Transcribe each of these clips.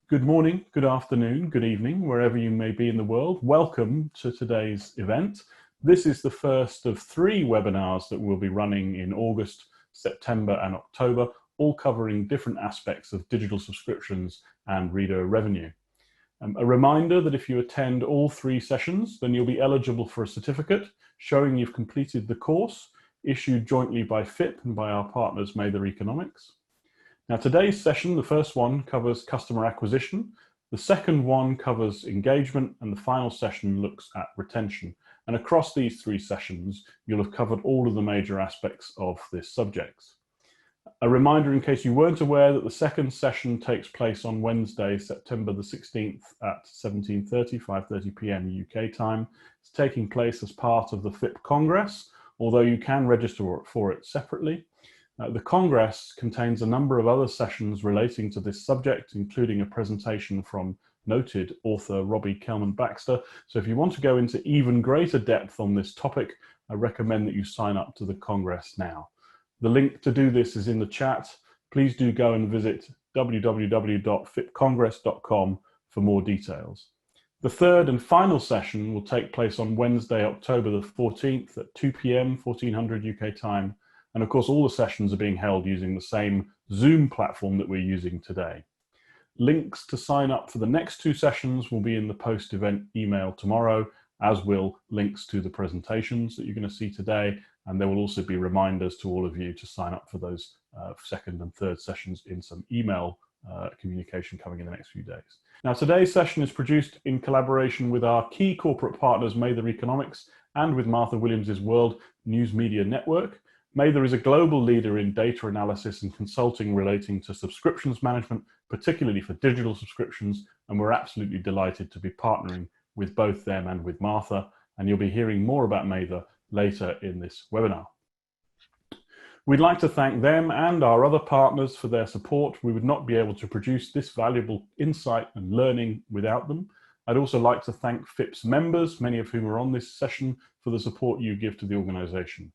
Good morning, good afternoon, good evening, wherever you may be in the world. Welcome to today's event. This is the first of 3 webinars that we'll be running in August, September and October, all covering different aspects of digital subscriptions and reader revenue. A reminder that if you attend all 3 sessions, then you'll be eligible for a certificate showing you've completed the course, issued jointly by FIP and by our partners Mather Economics. Now today's session, the first one covers customer acquisition, the second one covers engagement, and the final session looks at retention. And across these 3 sessions, you'll have covered all of the major aspects of this subject. A reminder in case you weren't aware that the second session takes place on Wednesday, September the 16th at 5:30 p.m. UK time. It's taking place as part of the FIP Congress, although you can register for it separately. The Congress contains a number of other sessions relating to this subject, including a presentation from noted author Robbie Kelman-Baxter. So if you want to go into even greater depth on this topic, I recommend that you sign up to the Congress now. The link to do this is in the chat. Please do go and visit www.fipcongress.com for more details. The third and final session will take place on Wednesday, October the 14th at 2 p.m. 1400 UK time. And of course, all the sessions are being held using the same Zoom platform that we're using today. Links to sign up for the next 2 sessions will be in the post-event email tomorrow, as will links to the presentations that you're going to see today. And there will also be reminders to all of you to sign up for those second and third sessions in some email communication coming in the next few days. Now, today's session is produced in collaboration with our key corporate partners, Mather Economics, and with Martha Williams' World News Media Network. Mather is a global leader in data analysis and consulting relating to subscriptions management, particularly for digital subscriptions, and we're absolutely delighted to be partnering with both them and with Martha, and you'll be hearing more about Mather later in this webinar. We'd like to thank them and our other partners for their support. We would not be able to produce this valuable insight and learning without them. I'd also like to thank FIP's members, many of whom are on this session, for the support you give to the organization.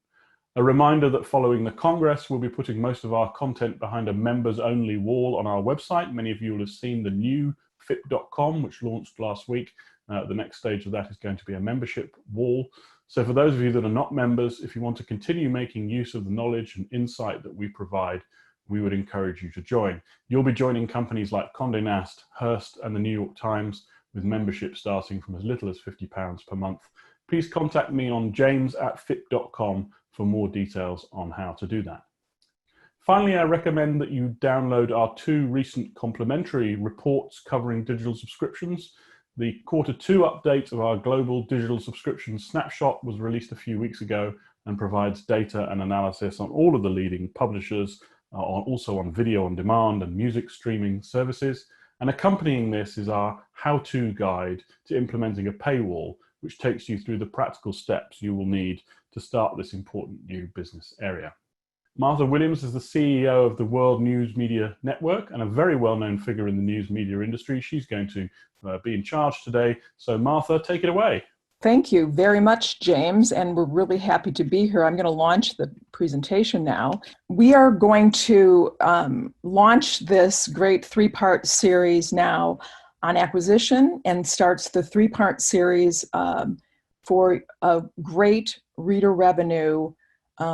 A reminder that following the Congress, we'll be putting most of our content behind a members-only wall on our website. Many of you will have seen the new fip.com, which launched last week. The next stage of that is going to be a membership wall. So for those of you that are not members, if you want to continue making use of the knowledge and insight that we provide, we would encourage you to join. You'll be joining companies like Condé Nast, Hearst, and the New York Times, with membership starting from as little as £50 per month. Please contact me on james@fip.com for more details on how to do that. Finally, I recommend that you download our 2 recent complimentary reports covering digital subscriptions. The Q2 update of our global digital subscription snapshot was released a few weeks ago and provides data and analysis on all of the leading publishers, also on video on demand and music streaming services. And accompanying this is our how-to guide to implementing a paywall, which takes you through the practical steps you will need to start this important new business area. Martha Williams is the CEO of the World News Media Network and a very well-known figure in the news media industry. She's going to be in charge today. So Martha, take it away. Thank you very much, James, and we're really happy to be here. I'm going to launch the presentation now. We are going to launch this great 3-part series now on acquisition, and starts the 3-part series for a great reader revenue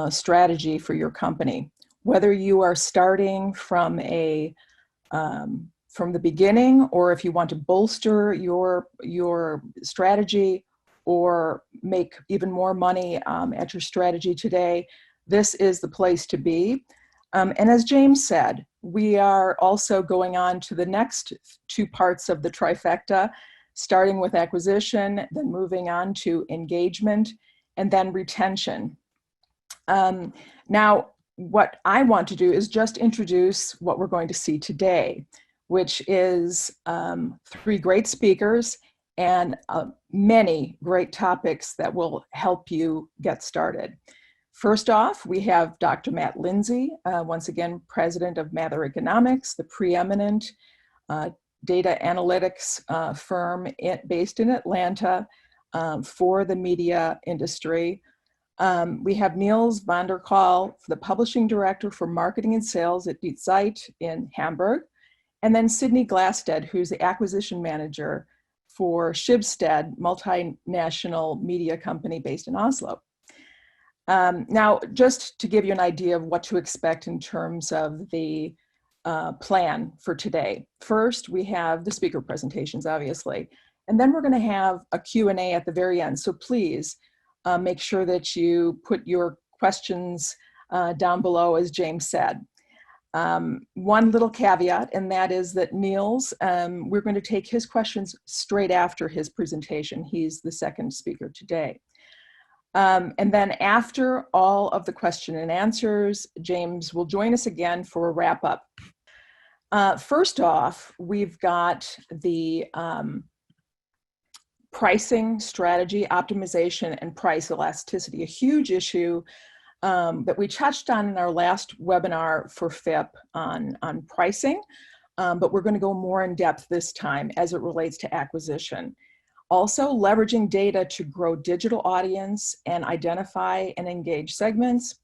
strategy for your company. Whether you are starting from the beginning, or if you want to bolster your strategy or make even more money at your strategy today, this is the place to be. And as James said, we are also going on to the next 2 parts of the trifecta, starting with acquisition, then moving on to engagement, and then retention. Now, what I want to do is just introduce what we're going to see today, which is 3 great speakers and many great topics that will help you get started. First off, we have Dr. Matt Lindsay, once again, president of Mather Economics, the preeminent data analytics firm based in Atlanta for the media industry. We have Niels van der Kaal, the publishing director for marketing and sales at Die Zeit in Hamburg. And then Sydney Glasstead, who's the acquisition manager for Schibsted, multinational media company based in Oslo. Now, just to give you an idea of what to expect in terms of the plan for today. First, we have the speaker presentations, obviously, and then we're going to have a Q&A at the very end. So please make sure that you put your questions down below, as James said. One little caveat, and that is that Niels, we're going to take his questions straight after his presentation. He's the second speaker today. And then after all of the question and answers, James will join us again for a wrap up. First off, we've got the pricing strategy, optimization, and price elasticity, a huge issue that we touched on in our last webinar for FIP on pricing, but we're going to go more in depth this time as it relates to acquisition. Also, leveraging data to grow digital audience and identify and engage segments,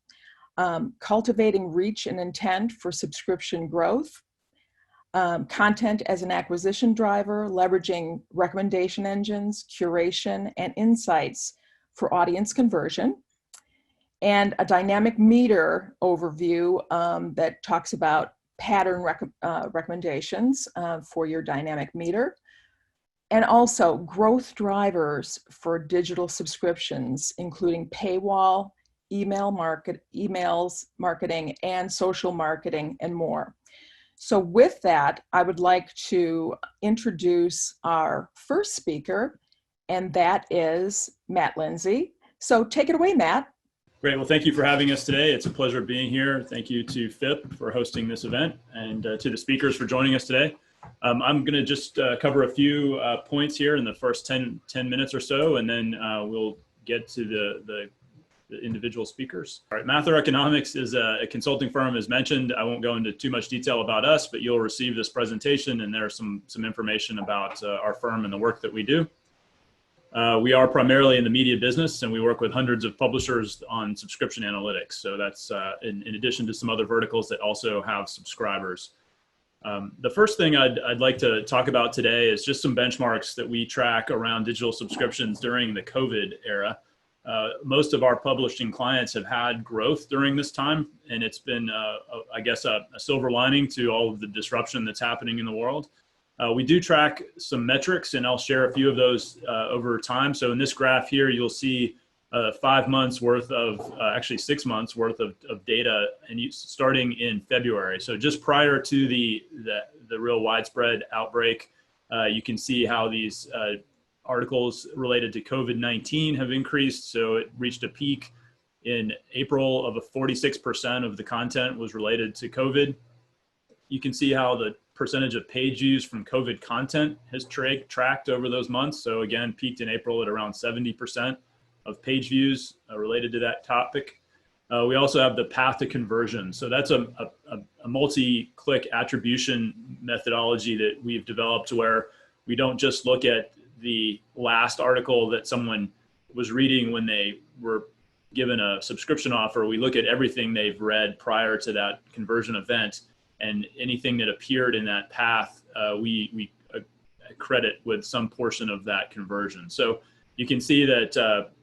cultivating reach and intent for subscription growth, content as an acquisition driver, leveraging recommendation engines, curation, and insights for audience conversion, and a dynamic meter overview that talks about pattern recommendations for your dynamic meter, and also growth drivers for digital subscriptions, including paywall, emails marketing, and social marketing, and more. So with that, I would like to introduce our first speaker, and that is Matt Lindsay. So take it away, Matt. Great. Well, thank you for having us today. It's a pleasure being here. Thank you to FIP for hosting this event, and to the speakers for joining us today. I'm going to just cover a few points here in the first 10 minutes or so, and then we'll get to the individual speakers. All right, Mather Economics is a consulting firm, as mentioned. I won't go into too much detail about us, but you'll receive this presentation, and there's some information about our firm and the work that we do. We are primarily in the media business, and we work with hundreds of publishers on subscription analytics. So that's in addition to some other verticals that also have subscribers. The first thing I'd like to talk about today is just some benchmarks that we track around digital subscriptions during the COVID era. Most of our publishing clients have had growth during this time, and it's been, I guess, a silver lining to all of the disruption that's happening in the world. We do track some metrics, and I'll share a few of those over time. So in this graph here, you'll see 5 months worth of, actually 6 months worth of data, and starting in February. So just prior to the real widespread outbreak, you can see how these articles related to COVID-19 have increased. So it reached a peak in April of 46% of the content was related to COVID. You can see how the percentage of page views from COVID content has tracked over those months. So again, peaked in April at around 70% of page views related to that topic. We also have the path to conversion. So that's a multi-click attribution methodology that we've developed, where we don't just look at the last article that someone was reading when they were given a subscription offer. We look at everything they've read prior to that conversion event, and anything that appeared in that path, we credit with some portion of that conversion. So you can see that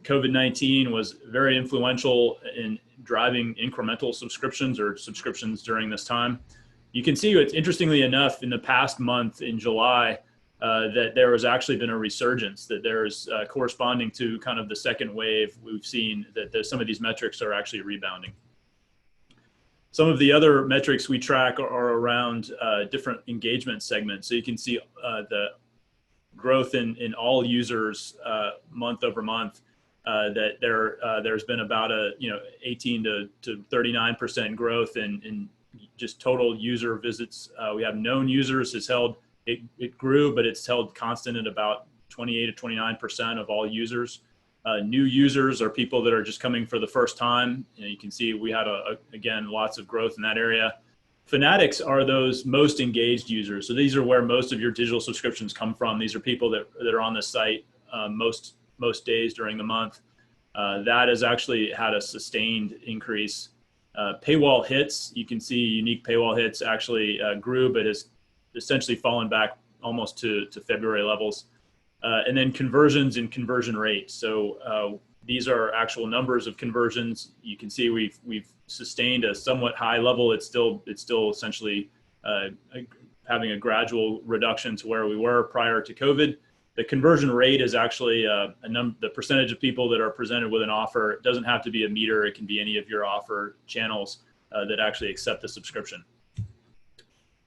COVID-19 was very influential in driving incremental subscriptions or subscriptions during this time. You can see, it's interestingly enough, in the past month in July, that there has actually been a resurgence, that there's corresponding to kind of the second wave. We've seen that some of these metrics are actually rebounding. Some of the other metrics we track are around different engagement segments. So you can see the growth in all users month over month, that there's been about a 18 to 39% growth in just total user visits. We have known users has held, it grew, but it's held constant at about 28 to 29% of all users. New users are people that are just coming for the first time. You can see we had, again, lots of growth in that area. Fanatics are those most engaged users. So these are where most of your digital subscriptions come from. These are people that are on the site most days during the month. That has actually had a sustained increase. Paywall hits, you can see unique paywall hits actually grew, but has essentially fallen back almost to February levels. And then conversions and conversion rate. So these are actual numbers of conversions. You can see we've sustained a somewhat high level. It's still essentially having a gradual reduction to where we were prior to COVID. The conversion rate is actually the percentage of people that are presented with an offer. It doesn't have to be a meter. It can be any of your offer channels that actually accept the subscription.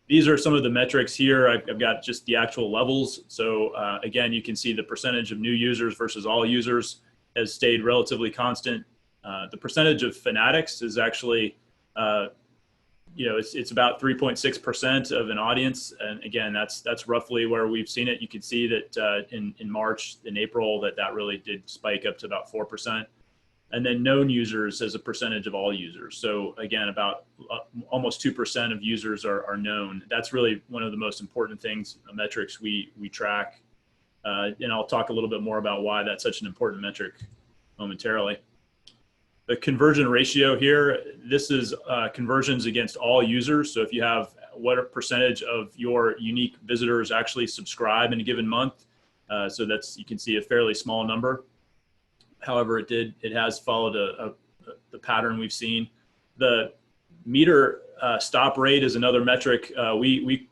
These are some of the metrics here. I've got just the actual levels. So again, you can see the percentage of new users versus all users has stayed relatively constant. The percentage of fanatics is actually, it's about 3.6% of an audience. And again, that's roughly where we've seen it. You can see that in March, in April, that really did spike up to about 4%. And then known users as a percentage of all users. So again, about almost 2% of users are known. That's really one of the most important things, metrics we track. And I'll talk a little bit more about why that's such an important metric momentarily. The conversion ratio here, this is conversions against all users. So if you have what percentage of your unique visitors actually subscribe in a given month. So you can see a fairly small number. However, it has followed the pattern we've seen. The meter stop rate is another metric. We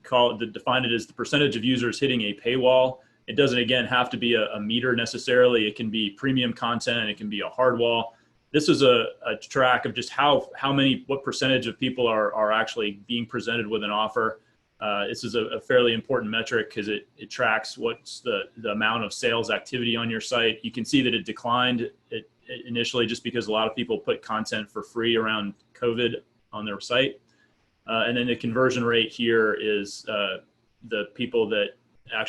define it as the percentage of users hitting a paywall. It doesn't, again, have to be a meter necessarily. It can be premium content. It can be a hard wall. This is a track of just what percentage of people are actually being presented with an offer. This is a fairly important metric because it tracks what's the amount of sales activity on your site. You can see that it declined initially just because a lot of people put content for free around COVID on their site. And then the conversion rate here is the people that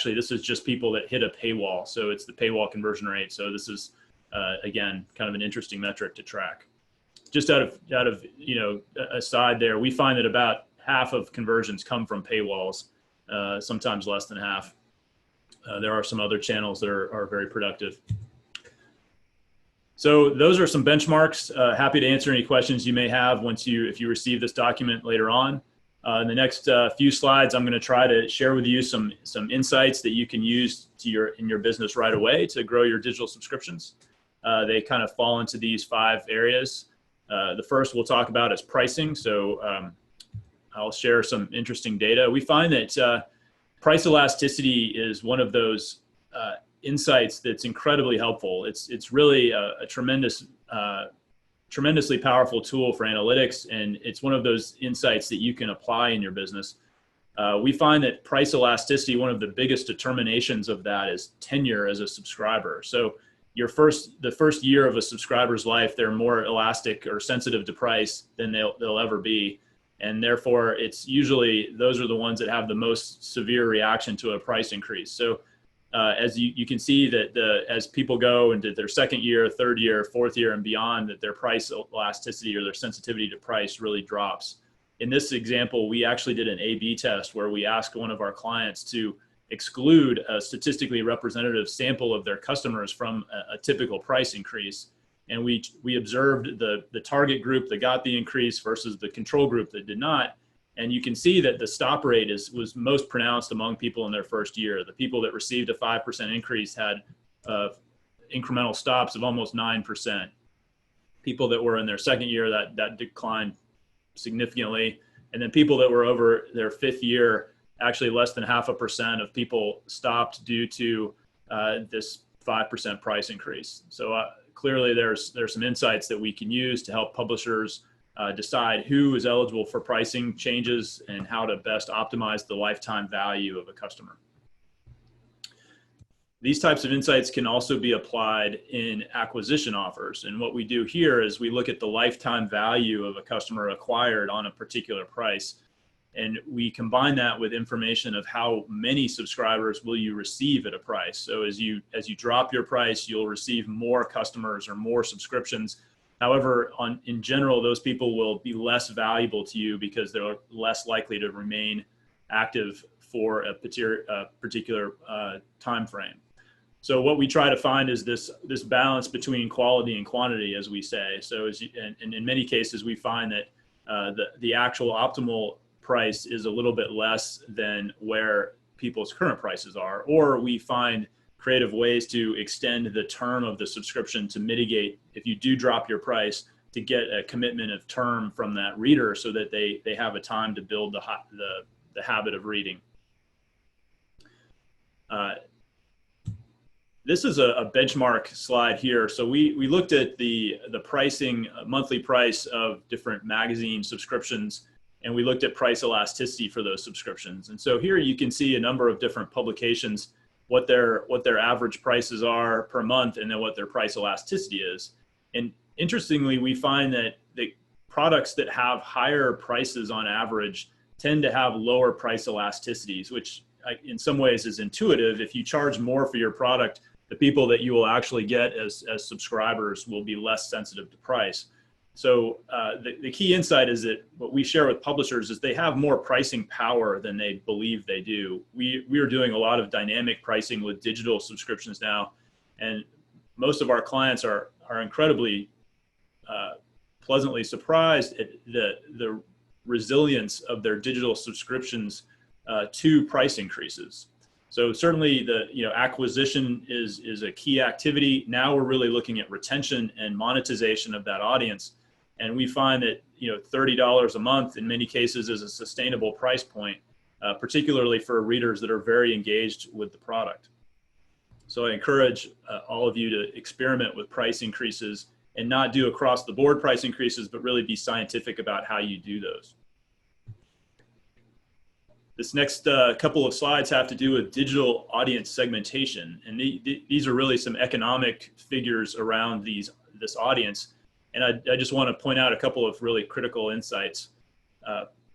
this is just people that hit a paywall. So it's the paywall conversion rate. So this is, again, kind of an interesting metric to track. Just out of aside there, we find that about half of conversions come from paywalls, sometimes less than half. There are some other channels that are very productive. So those are some benchmarks. Happy to answer any questions you may have if you receive this document later on. In the next few slides, I'm going to try to share with you some insights that you can use in your business right away to grow your digital subscriptions. They kind of fall into these 5 areas. The first we'll talk about is pricing. So I'll share some interesting data. We find that price elasticity is one of those insights that's incredibly helpful. It's really a tremendously powerful tool for analytics, and it's one of those insights that you can apply in your business. We find that price elasticity, one of the biggest determinations of that is tenure as a subscriber. So the first year of a subscriber's life, they're more elastic or sensitive to price than they'll ever be. And therefore, it's usually those are the ones that have the most severe reaction to a price increase. So as you can see that as people go into their second year, third year, fourth year, and beyond, that their price elasticity or their sensitivity to price really drops. In this example, we actually did an A/B test where we asked one of our clients to exclude a statistically representative sample of their customers from a typical price increase. And we observed the target group that got the increase versus the control group that did not. And you can see that the stop rate was most pronounced among people in their first year. The people that received a 5% increase had incremental stops of almost 9%. People that were in their second year, that declined significantly. And then people that were over their fifth year, actually less than 0.5% of people stopped due to this 5% price increase. So clearly there's some insights that we can use to help publishers decide who is eligible for pricing changes and how to best optimize the lifetime value of a customer. These types of insights can also be applied in acquisition offers. And what we do here is we look at the lifetime value of a customer acquired on a particular price. And we combine that with information of how many subscribers will you receive at a price. So as you drop your price, you'll receive more customers or more subscriptions. However, in general, those people will be less valuable to you because they're less likely to remain active for a particular time frame. So what we try to find is this balance between quality and quantity, as we say. So and in many cases, we find that the actual optimal price is a little bit less than where people's current prices are, or we find creative ways to extend the term of the subscription to mitigate if you do drop your price, to get a commitment of term from that reader so that they have a time to build the habit of reading. This is a benchmark slide here. So we looked at the pricing, monthly price of different magazine subscriptions, and we looked at price elasticity for those subscriptions. And so here you can see a number of different publications, what their average prices are per month, and then what their price elasticity is. And interestingly, we find that the products that have higher prices on average tend to have lower price elasticities, which in some ways is intuitive. If you charge more for your product, the people that you will actually get as subscribers will be less sensitive to price. So the key insight is that what we share with publishers is they have more pricing power than they believe they do. We are doing a lot of dynamic pricing with digital subscriptions now, and most of our clients are incredibly pleasantly surprised at the resilience of their digital subscriptions to price increases. So certainly the acquisition is a key activity. Now we're really looking at retention and monetization of that audience, and we find that $30 a month in many cases is a sustainable price point, particularly for readers that are very engaged with the product. So I encourage all of you to experiment with price increases and not do across the board price increases, but really be scientific about how you do those. This next couple of slides have to do with digital audience segmentation. And these are really some economic figures around this audience. And I just want to point out a couple of really critical insights.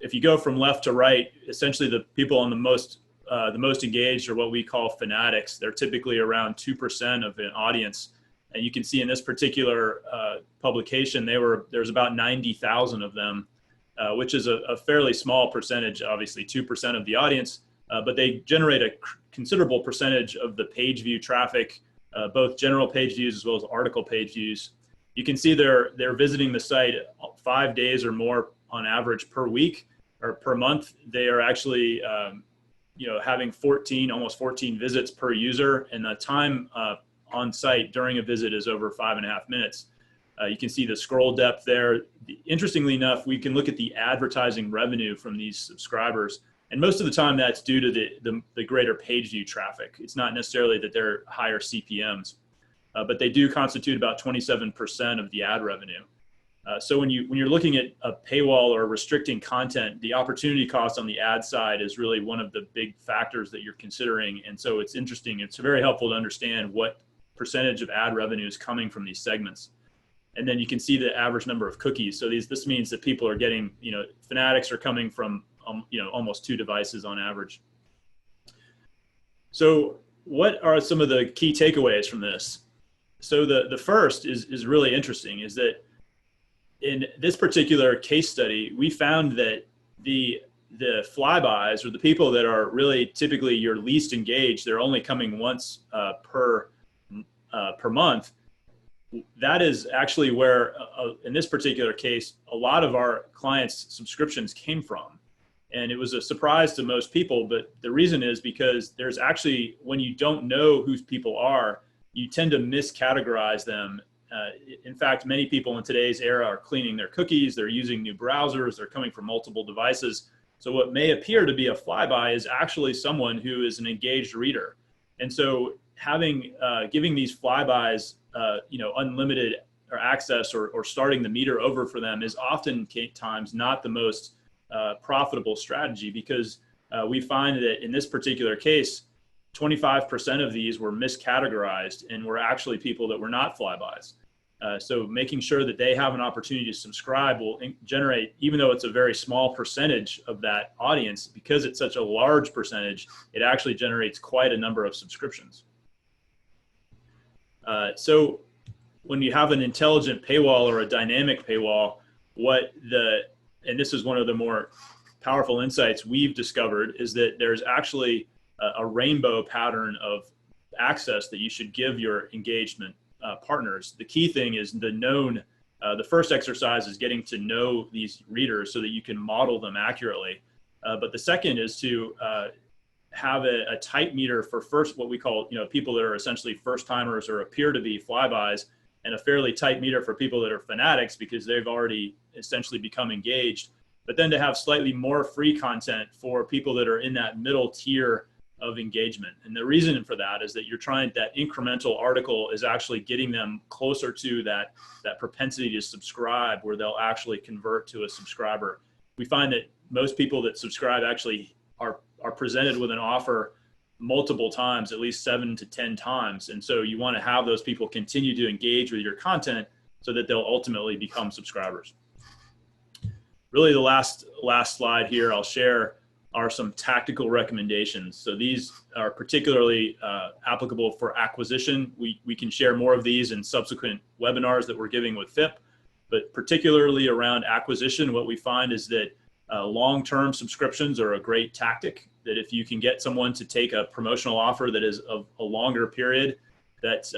If you go from left to right, essentially the people on the most engaged are what we call fanatics. They're typically around 2% of an audience. And you can see in this particular publication, there's about 90,000 of them, which is a fairly small percentage, obviously 2% of the audience, but they generate a considerable percentage of the page view traffic, both general page views as well as article page views. You can see they're visiting the site 5 days or more on average per week or per month. They are actually having almost 14 visits per user, and the time on site during a visit is over 5.5 minutes. You can see the scroll depth there. Interestingly enough, we can look at the advertising revenue from these subscribers, and most of the time that's due to the greater page view traffic. It's not necessarily that they're higher CPMs, but they do constitute about 27% of the ad revenue. So when you're looking at a paywall or restricting content, the opportunity cost on the ad side is really one of the big factors that you're considering. And so it's interesting. It's very helpful to understand what percentage of ad revenue is coming from these segments. And then you can see the average number of cookies. So this means that people are getting, fanatics are coming from, almost 2 devices on average. So what are some of the key takeaways from this? So the first is really interesting, is that in this particular case study, we found that the flybys, or the people that are really typically your least engaged, they're only coming once per month. That is actually where, in this particular case, a lot of our clients' subscriptions came from. And it was a surprise to most people, but the reason is because there's actually, when you don't know who people are, you tend to miscategorize them. In fact, many people in today's era are cleaning their cookies, they're using new browsers, they're coming from multiple devices. So what may appear to be a flyby is actually someone who is an engaged reader. And so giving these flybys unlimited or access or starting the meter over for them is oftentimes not the most profitable strategy, because we find that in this particular case, 25% of these were miscategorized and were actually people that were not flybys. So making sure that they have an opportunity to subscribe will generate, even though it's a very small percentage of that audience, because it's such a large percentage, it actually generates quite a number of subscriptions. So when you have an intelligent paywall or a dynamic paywall, and this is one of the more powerful insights we've discovered, is that there's actually a rainbow pattern of access that you should give your engagement partners. The key thing is the first exercise is getting to know these readers so that you can model them accurately. But the second is to have a type meter for what we call, people that are essentially first timers or appear to be flybys, and a fairly tight meter for people that are fanatics because they've already essentially become engaged. But then to have slightly more free content for people that are in that middle tier of engagement. And the reason for that is that that incremental article is actually getting them closer to that propensity to subscribe, where they'll actually convert to a subscriber. We find that most people that subscribe actually are presented with an offer multiple times, at least 7 to 10 times. And so you want to have those people continue to engage with your content so that they'll ultimately become subscribers. Really, the last slide here I'll share are some tactical recommendations. So these are particularly applicable for acquisition. We can share more of these in subsequent webinars that we're giving with FIP, but particularly around acquisition, what we find is that long-term subscriptions are a great tactic, that if you can get someone to take a promotional offer that is of a longer period, that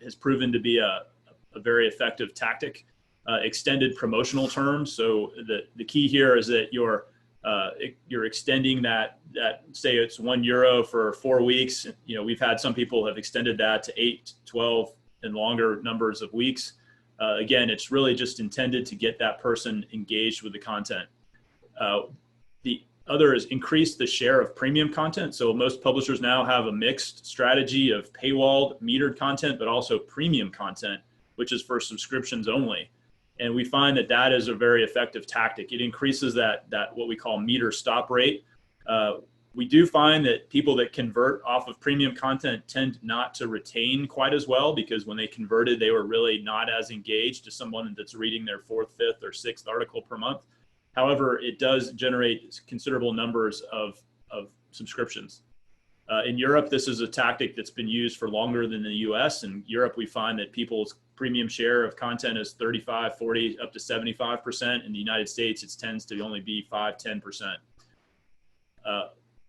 has proven to be a very effective tactic. Extended promotional terms. So the key here is that you're extending that, say it's €1 for 4 weeks. We've had some people have extended that to 8, 12 and longer numbers of weeks. Again, it's really just intended to get that person engaged with the content. The other is increase the share of premium content. So most publishers now have a mixed strategy of paywalled, metered content, but also premium content, which is for subscriptions only. And we find that is a very effective tactic. It increases that what we call meter stop rate. We do find that people that convert off of premium content tend not to retain quite as well, because when they converted, they were really not as engaged as someone that's reading their 4th, 5th, or 6th article per month. However, it does generate considerable numbers of subscriptions. In Europe, this is a tactic that's been used for longer than the US. In Europe, we find that people's premium share of content is 35, 40, up to 75%. In the United States, it tends to only be 5, 10%.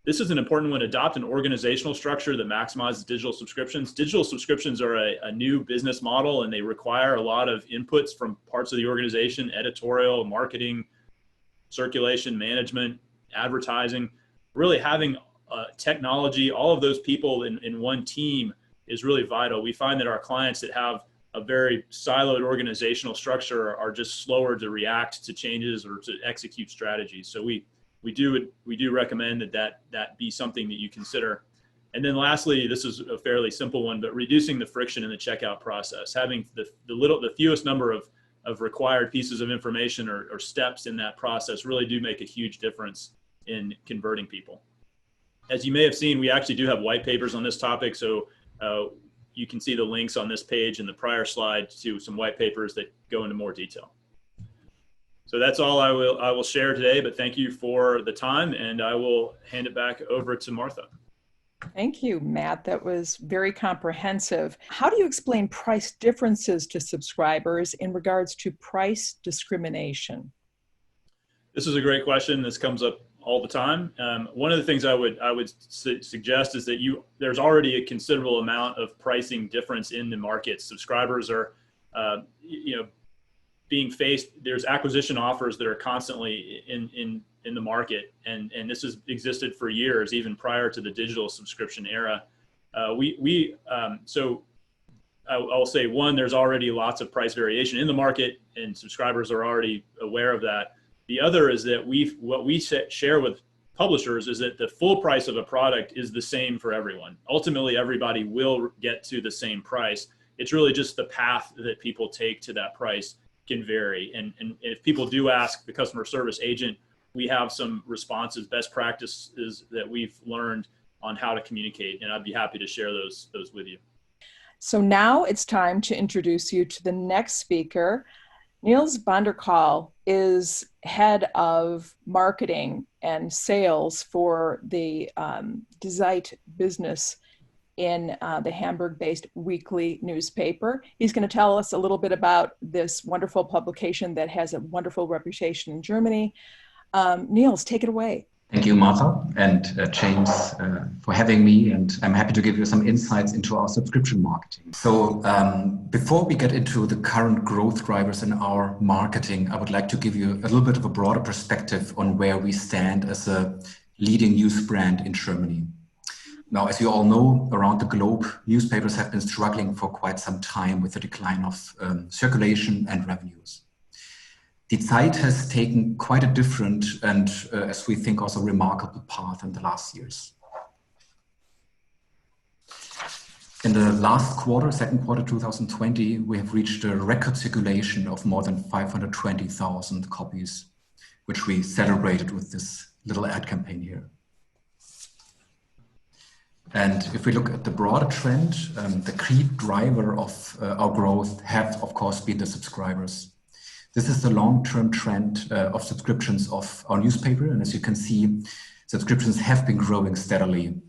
This is an important one. Adopt an organizational structure that maximizes digital subscriptions. Digital subscriptions are a new business model, and they require a lot of inputs from parts of the organization: editorial, marketing, circulation, management, advertising. Really having technology, all of those people in one team is really vital. We find that our clients that have a very siloed organizational structure are just slower to react to changes or to execute strategies. So we do recommend that be something that you consider. And then lastly, this is a fairly simple one, but reducing the friction in the checkout process, having the fewest number of required pieces of information or steps in that process really do make a huge difference in converting people. As you may have seen, we actually do have white papers on this topic. So you can see the links on this page and the prior slide to some white papers that go into more detail. So that's all I will share today, but thank you for the time, and I will hand it back over to Martha. Thank you, Matt. That was very comprehensive. How do you explain price differences to subscribers in regards to price discrimination? This is a great question. This comes up all the time. One of the things I would suggest is that there's already a considerable amount of pricing difference in the market. Subscribers are, being faced. There's acquisition offers that are constantly in the market, and this has existed for years, even prior to the digital subscription era. So I'll say, one, there's already lots of price variation in the market, and subscribers are already aware of that. The other is that what we share with publishers is that the full price of a product is the same for everyone. Ultimately, everybody will get to the same price. It's really just the path that people take to that price can vary. And if people do ask the customer service agent, we have some responses, best practices that we've learned on how to communicate, and I'd be happy to share those with you. So now it's time to introduce you to the next speaker. Niels van der Kaal is head of marketing and sales for the De Zeit business in the Hamburg-based weekly newspaper. He's going to tell us a little bit about this wonderful publication that has a wonderful reputation in Germany. Niels, take it away. Thank you, Martha and James, for having me, and I'm happy to give you some insights into our subscription marketing. So before we get into the current growth drivers in our marketing, I would like to give you a little bit of a broader perspective on where we stand as a leading news brand in Germany. Now, as you all know, around the globe, newspapers have been struggling for quite some time with the decline of circulation and revenues. Die Zeit has taken quite a different and, as we think, also remarkable path in the last years. In the last quarter, second quarter 2020, we have reached a record circulation of more than 520,000 copies, which we celebrated with this little ad campaign here. And if we look at the broader trend, the key driver of our growth have, of course, been the subscribers. This is the long-term trend of subscriptions of our newspaper. And as you can see, subscriptions have been growing steadily.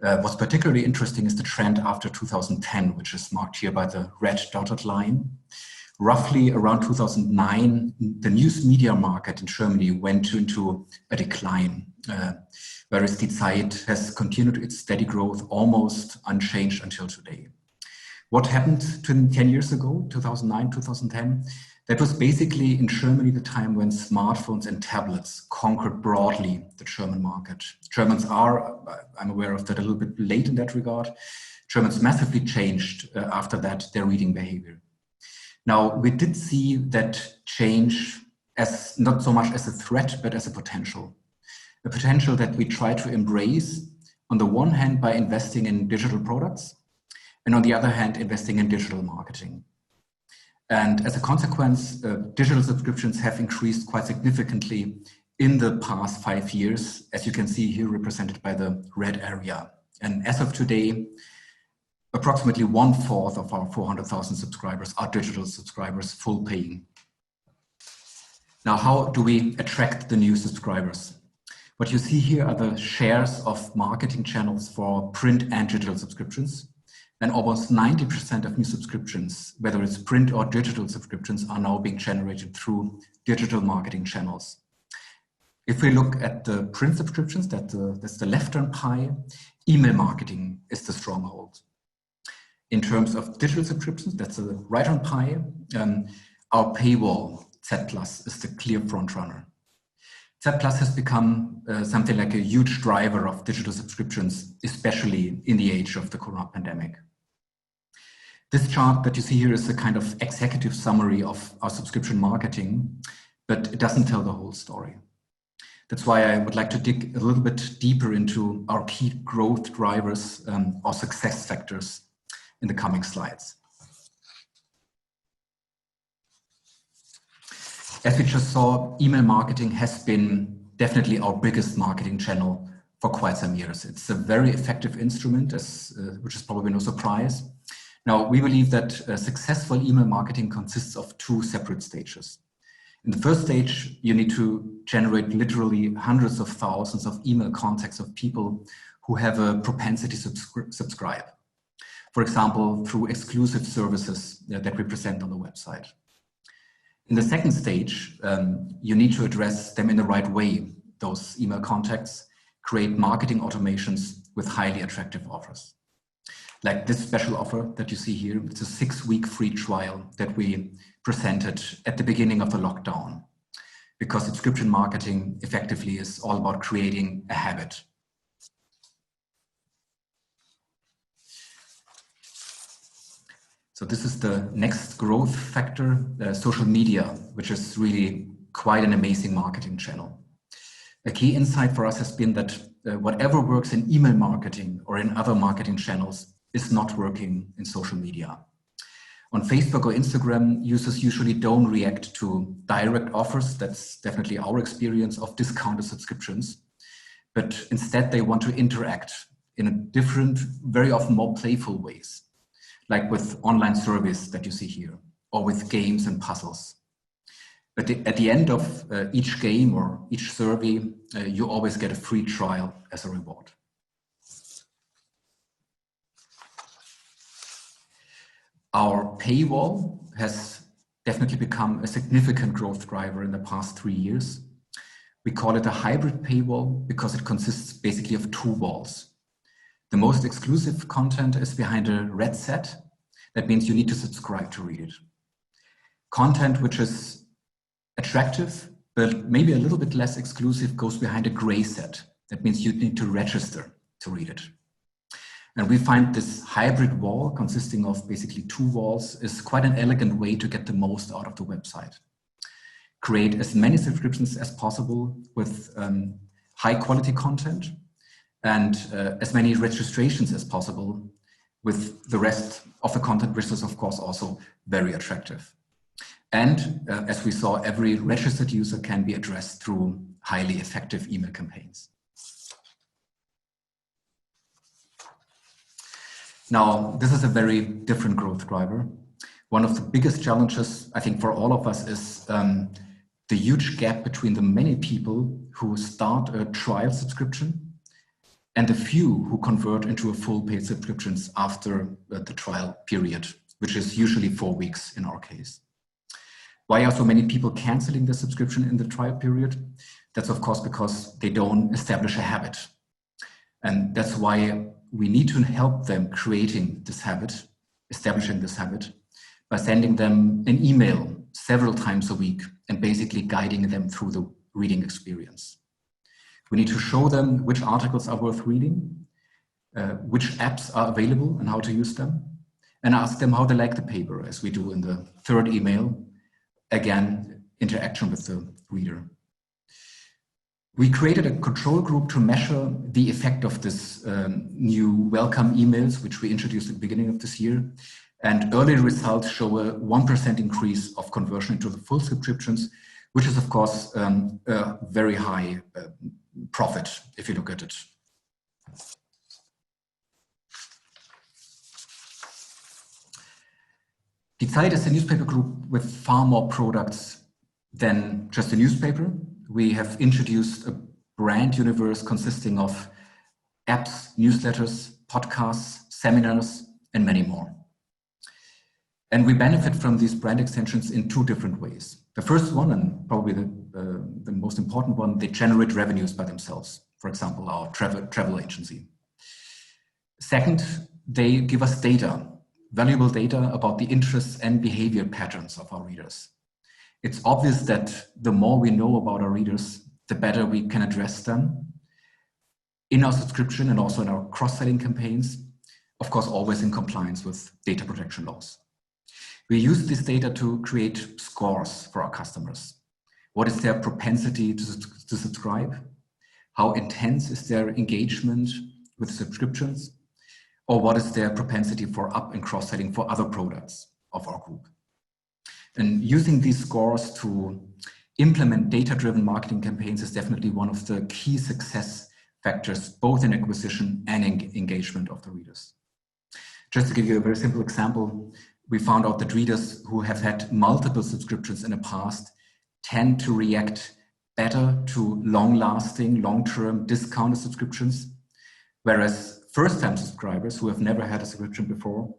What's particularly interesting is the trend after 2010, which is marked here by the red dotted line. Roughly around 2009, the news media market in Germany went into a decline, whereas Die Zeit has continued its steady growth almost unchanged until today. What happened 10 years ago, 2009, 2010? That was basically in Germany the time when smartphones and tablets conquered broadly the German market. Germans are, I'm aware of that, a little bit late in that regard. Germans massively changed after that their reading behavior. Now, we did see that change as not so much as a threat, but as a potential that we try to embrace on the one hand by investing in digital products, and on the other hand, investing in digital marketing. And as a consequence, digital subscriptions have increased quite significantly in the past 5 years, as you can see here represented by the red area. And as of today, approximately 1/4 of our 400,000 subscribers are digital subscribers, full paying. Now, how do we attract the new subscribers? What you see here are the shares of marketing channels for print and digital subscriptions. And almost 90% of new subscriptions, whether it's print or digital subscriptions, are now being generated through digital marketing channels. If we look at the print subscriptions, that's the left-hand pie, email marketing is the stronghold. In terms of digital subscriptions, that's the right-hand pie. Our paywall, Z+, is the clear frontrunner. Z+ has become something like a huge driver of digital subscriptions, especially in the age of the corona pandemic. This chart that you see here is a kind of executive summary of our subscription marketing, but it doesn't tell the whole story. That's why I would like to dig a little bit deeper into our key growth drivers or success factors in the coming slides. As we just saw, email marketing has been definitely our biggest marketing channel for quite some years. It's a very effective instrument, which is probably no surprise. Now, we believe that successful email marketing consists of 2 separate stages. In the first stage, you need to generate literally hundreds of thousands of email contacts of people who have a propensity to subscribe. For example, through exclusive services that we present on the website. In the second stage, you need to address them in the right way, those email contacts, create marketing automations with highly attractive offers. Like this special offer that you see here, it's a 6-week free trial that we presented at the beginning of the lockdown, because subscription marketing effectively is all about creating a habit. So this is the next growth factor, social media, which is really quite an amazing marketing channel. A key insight for us has been that whatever works in email marketing or in other marketing channels is not working in social media. On Facebook or Instagram, users usually don't react to direct offers. That's definitely our experience of discounted subscriptions. But instead, they want to interact in a different, very often more playful ways, like with online surveys that you see here, or with games and puzzles. But at the end of each game or each survey, you always get a free trial as a reward. Our paywall has definitely become a significant growth driver in the past 3 years. We call it a hybrid paywall because it consists basically of two walls. The most exclusive content is behind a red set. That means you need to subscribe to read it. Content which is attractive, but maybe a little bit less exclusive, goes behind a gray set. That means you need to register to read it. And we find this hybrid wall consisting of basically two walls is quite an elegant way to get the most out of the website. Create as many subscriptions as possible with high quality content and as many registrations as possible with the rest of the content, which is of course also very attractive. And as we saw, every registered user can be addressed through highly effective email campaigns. Now, this is a very different growth driver. One of the biggest challenges, I think, for all of us is the huge gap between the many people who start a trial subscription and the few who convert into a full paid subscriptions after the trial period, which is usually 4 weeks in our case. Why are so many people canceling the subscription in the trial period? That's of course because they don't establish a habit. And that's why we need to help them creating this habit, establishing this habit, by sending them an email several times a week and basically guiding them through the reading experience. We need to show them which articles are worth reading, which apps are available and how to use them, and ask them how they like the paper, as we do in the third email. Again, interaction with the reader. We created a control group to measure the effect of this new welcome emails, which we introduced at the beginning of this year. And early results show a 1% increase of conversion into the full subscriptions, which is of course a very high profit if you look at it. Die Zeit is a newspaper group with far more products than just a newspaper. We have introduced a brand universe consisting of apps, newsletters, podcasts, seminars, and many more. And we benefit from these brand extensions in two different ways. The first one, and probably the most important one, they generate revenues by themselves. For example, our travel agency. Second, they give us data, valuable data about the interests and behavior patterns of our readers. It's obvious that the more we know about our readers, the better we can address them in our subscription and also in our cross-selling campaigns, of course, always in compliance with data protection laws. We use this data to create scores for our customers. What is their propensity to subscribe? How intense is their engagement with subscriptions? Or what is their propensity for up and cross-selling for other products of our group? And using these scores to implement data-driven marketing campaigns is definitely one of the key success factors, both in acquisition and engagement of the readers. Just to give you a very simple example, we found out that readers who have had multiple subscriptions in the past tend to react better to long-lasting, long-term discounted subscriptions, whereas first-time subscribers who have never had a subscription before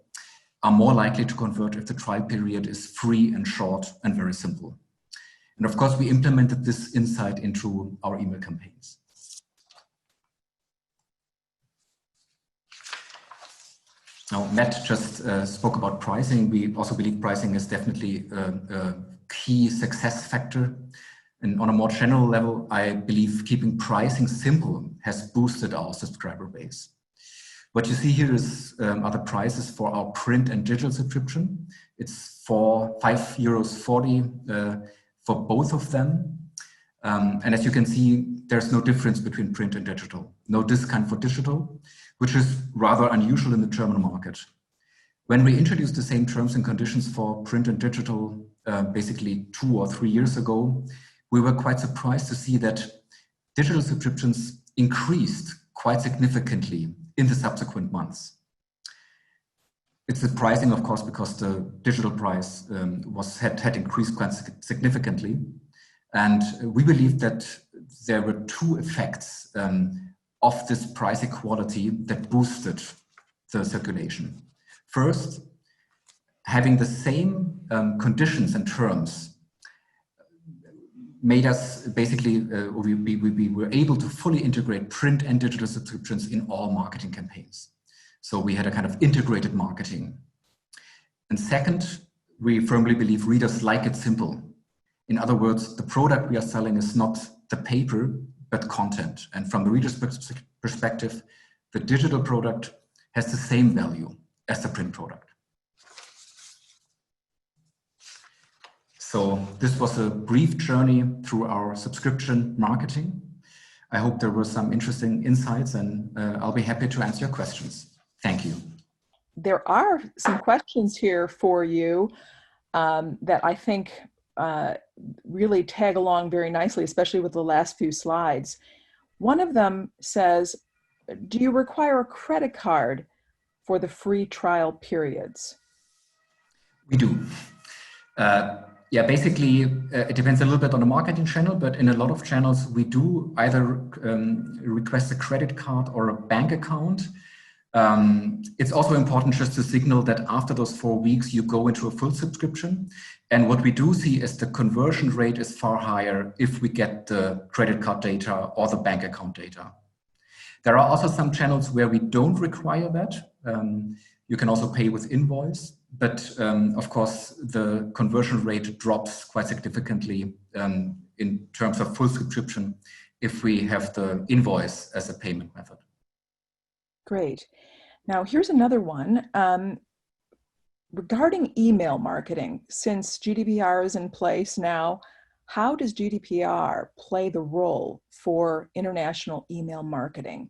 are more likely to convert if the trial period is free and short and very simple. And of course, we implemented this insight into our email campaigns. Now, Matt just spoke about pricing. We also believe pricing is definitely a key success factor. And on a more general level, I believe keeping pricing simple has boosted our subscriber base. What you see here is are the prices for our print and digital subscription. It's for €5.40 for both of them. And as you can see, there's no difference between print and digital. No discount for digital, which is rather unusual in the German market. When we introduced the same terms and conditions for print and digital, basically 2 or 3 years ago, we were quite surprised to see that digital subscriptions increased quite significantly in the subsequent months. It's surprising, of course, because the digital price had increased quite significantly. And we believe that there were two effects of this price equality that boosted the circulation. First, having the same conditions and terms made us basically, we were able to fully integrate print and digital subscriptions in all marketing campaigns. So we had a kind of integrated marketing. And second, we firmly believe readers like it simple. In other words, the product we are selling is not the paper, but content. And from the reader's perspective, the digital product has the same value as the print product. So this was a brief journey through our subscription marketing. I hope there were some interesting insights, and I'll be happy to answer your questions. Thank you. There are some questions here for you that I think really tag along very nicely, especially with the last few slides. One of them says, do you require a credit card for the free trial periods? We do. Yeah, basically, it depends a little bit on the marketing channel, but in a lot of channels, we do either request a credit card or a bank account. It's also important just to signal that after those 4 weeks, you go into a full subscription. And what we do see is the conversion rate is far higher if we get the credit card data or the bank account data. There are also some channels where we don't require that. You can also pay with invoice, but of course, the conversion rate drops quite significantly in terms of full subscription if we have the invoice as a payment method. Great. Now, here's another one. Regarding email marketing, since GDPR is in place now, how does GDPR play the role for international email marketing?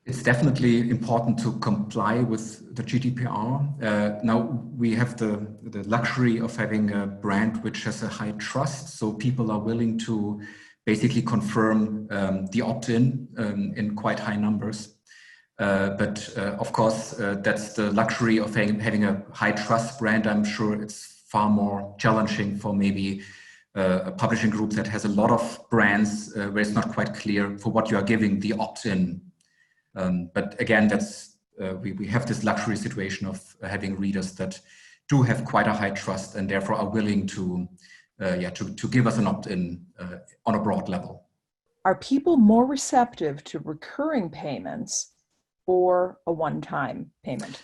It's definitely important to comply with the GDPR. Now we have the luxury of having a brand which has a high trust, so people are willing to basically confirm the opt-in in quite high numbers. But of course, that's the luxury of having a high trust brand. I'm sure it's far more challenging for maybe a publishing group that has a lot of brands where it's not quite clear for what you are giving the opt-in. But again, that's we have this luxury situation of having readers that do have quite a high trust and therefore are willing to give us an opt-in on a broad level. Are people more receptive to recurring payments or a one-time payment?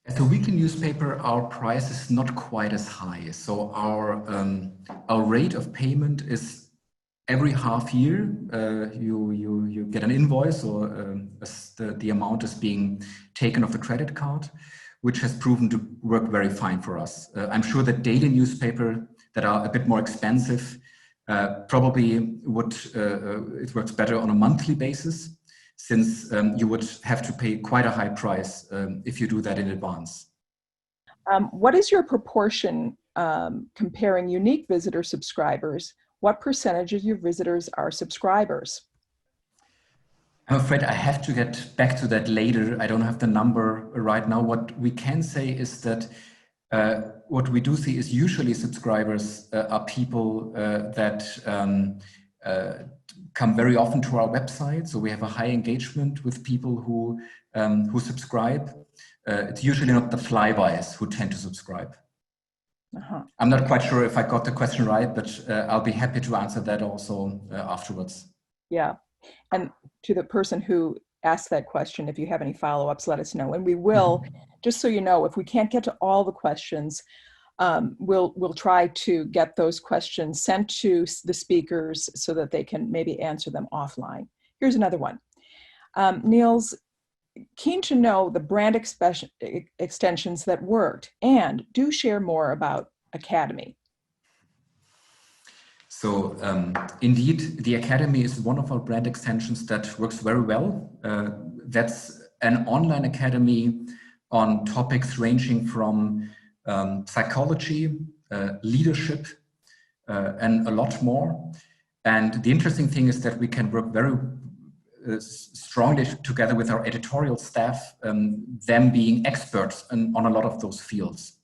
As a weekly newspaper, our price is not quite as high. So our rate of payment is every half year. You get an invoice, or the amount is being taken off the credit card, which has proven to work very fine for us. I'm sure that daily newspaper that are a bit more expensive probably would it works better on a monthly basis, since you would have to pay quite a high price if you do that in advance. What is your proportion comparing unique visitor subscribers? What percentage of your visitors are subscribers? I'm afraid I have to get back to that later. I don't have the number right now. What we can say is that what we do see is usually subscribers are people that come very often to our website. So we have a high engagement with people who subscribe. It's usually not the flybys who tend to subscribe. Uh-huh. I'm not quite sure if I got the question right, but I'll be happy to answer that also afterwards. Yeah. And to the person who asked that question, if you have any follow-ups, let us know. And we will, just so you know, if we can't get to all the questions, we'll try to get those questions sent to the speakers so that they can maybe answer them offline. Here's another one. Niels, keen to know the brand extensions that worked, and do share more about Academy. So indeed, the Academy is one of our brand extensions that works very well. That's an online academy on topics ranging from psychology, leadership, and a lot more. And the interesting thing is that we can work very strongly together with our editorial staff, them being experts on a lot of those fields.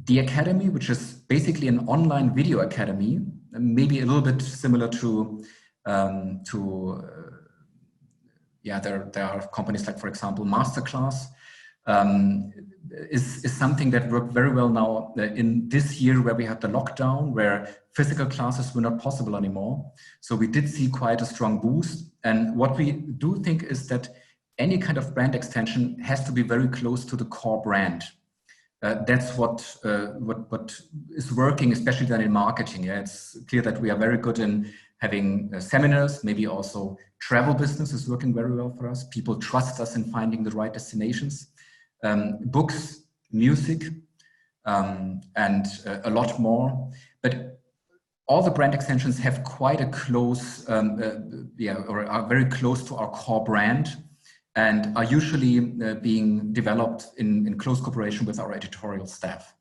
The Academy, which is basically an online video academy, maybe a little bit similar to there are companies like, for example, Masterclass, is something that worked very well now in this year where we had the lockdown, where physical classes were not possible anymore. So we did see quite a strong boost. And what we do think is that any kind of brand extension has to be very close to the core brand. That's what is working, especially then in marketing. Yeah, it's clear that we are very good in having seminars, maybe also travel business is working very well for us. People trust us in finding the right destinations. Books, music, and a lot more. But all the brand extensions have quite a close, or are very close to our core brand, and are usually being developed in close cooperation with our editorial staff.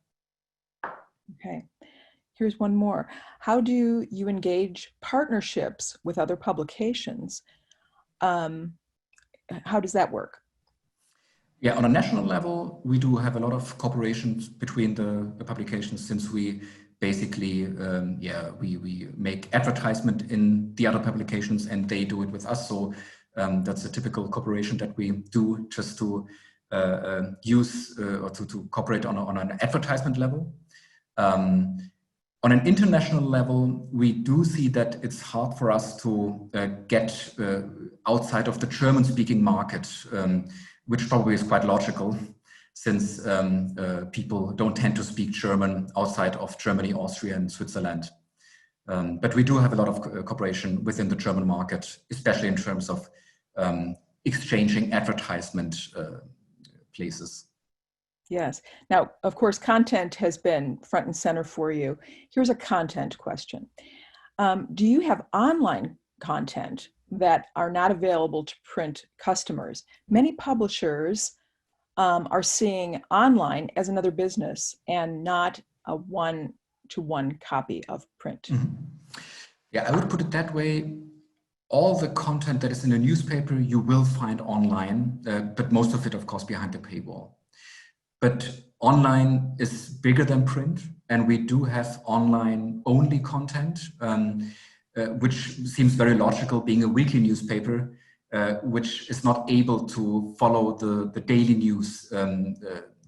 Okay, here's one more. How do you engage partnerships with other publications? How does that work? Yeah, on a national level, we do have a lot of cooperations between the publications, since we basically, we make advertisement in the other publications and they do it with us. So that's a typical cooperation that we do, just to use or to cooperate on an advertisement level. On an international level, we do see that it's hard for us to get outside of the German-speaking market, which probably is quite logical, since people don't tend to speak German outside of Germany, Austria, and Switzerland. But we do have a lot of cooperation within the German market, especially in terms of exchanging advertisement places. Yes. Now, of course, content has been front and center for you. Here's a content question. Do you have online content that are not available to print customers? Many publishers are seeing online as another business and not a one-to-one copy of print. Mm-hmm. Yeah, I would put it that way. All the content that is in a newspaper you will find online, but most of it, of course, behind the paywall. But online is bigger than print, and we do have online-only content, which seems very logical, being a weekly newspaper, which is not able to follow the daily news.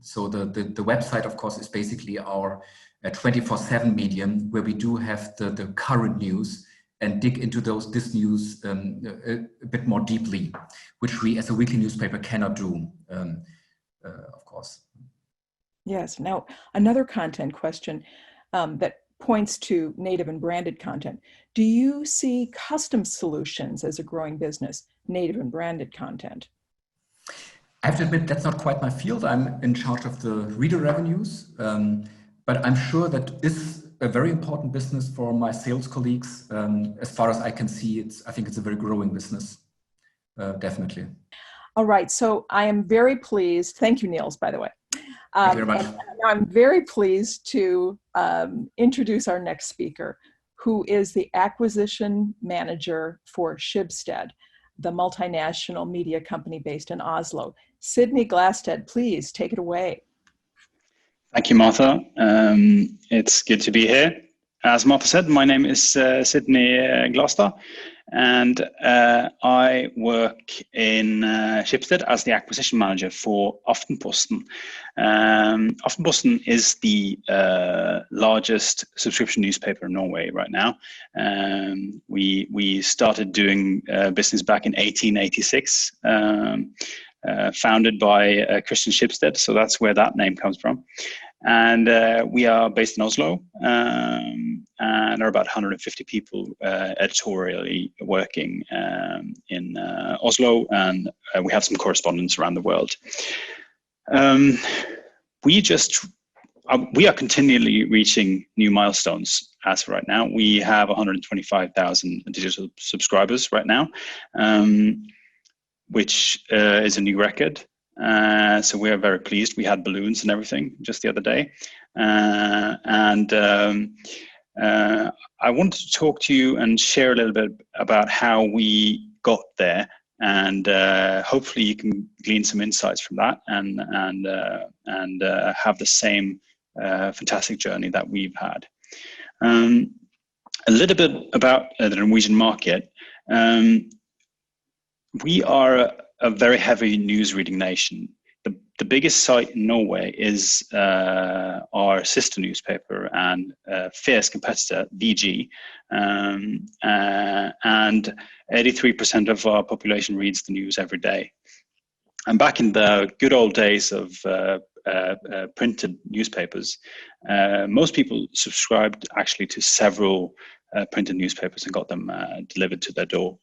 So the website, of course, is basically our 24/7 medium, where we do have the current news and dig into this news a bit more deeply, which we as a weekly newspaper cannot do, of course. Yes. Now, another content question that points to native and branded content. Do you see custom solutions as a growing business, native and branded content? I have to admit, that's not quite my field. I'm in charge of the reader revenues, but I'm sure that is a very important business for my sales colleagues. As far as I can see, I think it's a very growing business, definitely. All right, so I am very pleased. Thank you, Niels, by the way. Thank you very much. Now I'm very pleased to introduce our next speaker, who is the acquisition manager for Schibsted, the multinational media company based in Oslo. Sydney Glasted, please take it away. Thank you, Martha. It's good to be here. As Martha said, my name is Sydney Glastad, and I work in Schibsted as the acquisition manager for Aftenposten. Aftenposten is the largest subscription newspaper in Norway right now. We started doing business back in 1886, founded by Christian Schibsted, so that's where that name comes from. And we are based in Oslo, and are about 150 people editorially working in Oslo, and we have some correspondents around the world. We are continually reaching new milestones as of right now. We have 125,000 digital subscribers right now, which is a new record. So we are very pleased. We had balloons and everything just the other day. I wanted to talk to you and share a little bit about how we got there, and hopefully you can glean some insights from that and have the same fantastic journey that we've had. A little bit about the Norwegian market. We are a very heavy news reading nation. the biggest site in Norway is our sister newspaper and fierce competitor, VG, and 83% of our population reads the news every day. And back in the good old days of printed newspapers, most people subscribed actually to several printed newspapers and got them delivered to their door.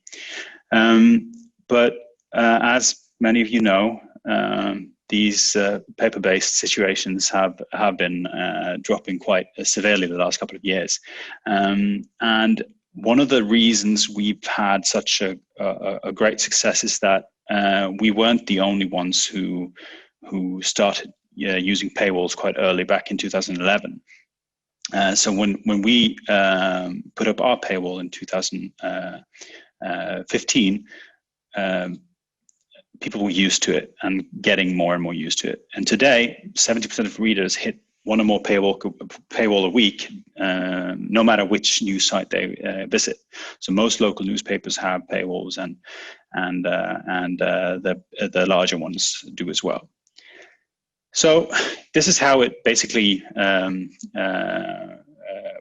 But as many of you know, these paper-based situations have been dropping quite severely the last couple of years. And one of the reasons we've had such a great success is that we weren't the only ones who started using paywalls quite early back in 2011. So when we put up our paywall in 2015, people were used to it and getting more and more used to it. And today, 70% of readers hit one or more paywall a week, no matter which news site they visit. So most local newspapers have paywalls, and the larger ones do as well. So this is how it basically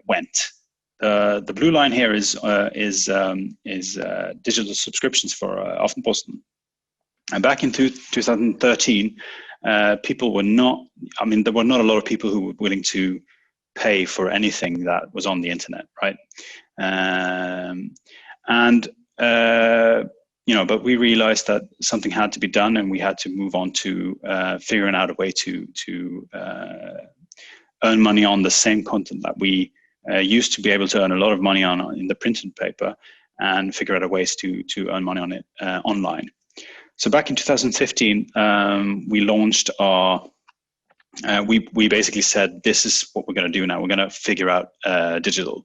went. The blue line here is digital subscriptions for Aftenposten. And back in 2013, people were not, there were not a lot of people who were willing to pay for anything that was on the internet, right? But we realized that something had to be done, and we had to move on to figuring out a way to earn money on the same content that we used to be able to earn a lot of money on in the printed paper, and figure out ways to earn money on it online. So back in 2015, we launched our, we basically said, this is what we're going to do now. We're going to figure out digital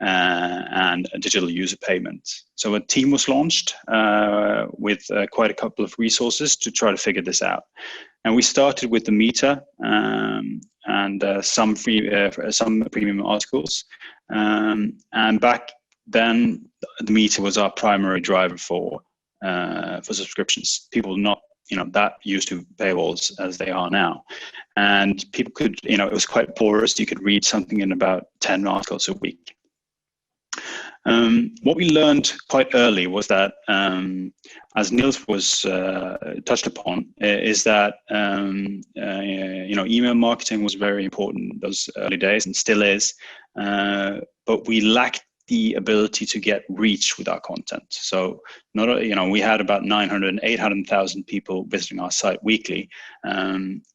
and digital user payments. So a team was launched with quite a couple of resources to try to figure this out. And we started with the meter and some premium articles. And back then, the meter was our primary driver for subscriptions. People not that used to paywalls as they are now, and people could it was quite porous. You could read something in about 10 articles a week. What we learned quite early was that, as Niels was touched upon, is that email marketing was very important in those early days and still is, but we lacked the ability to get reach with our content. So we had about 900 and 800,000 people visiting our site weekly,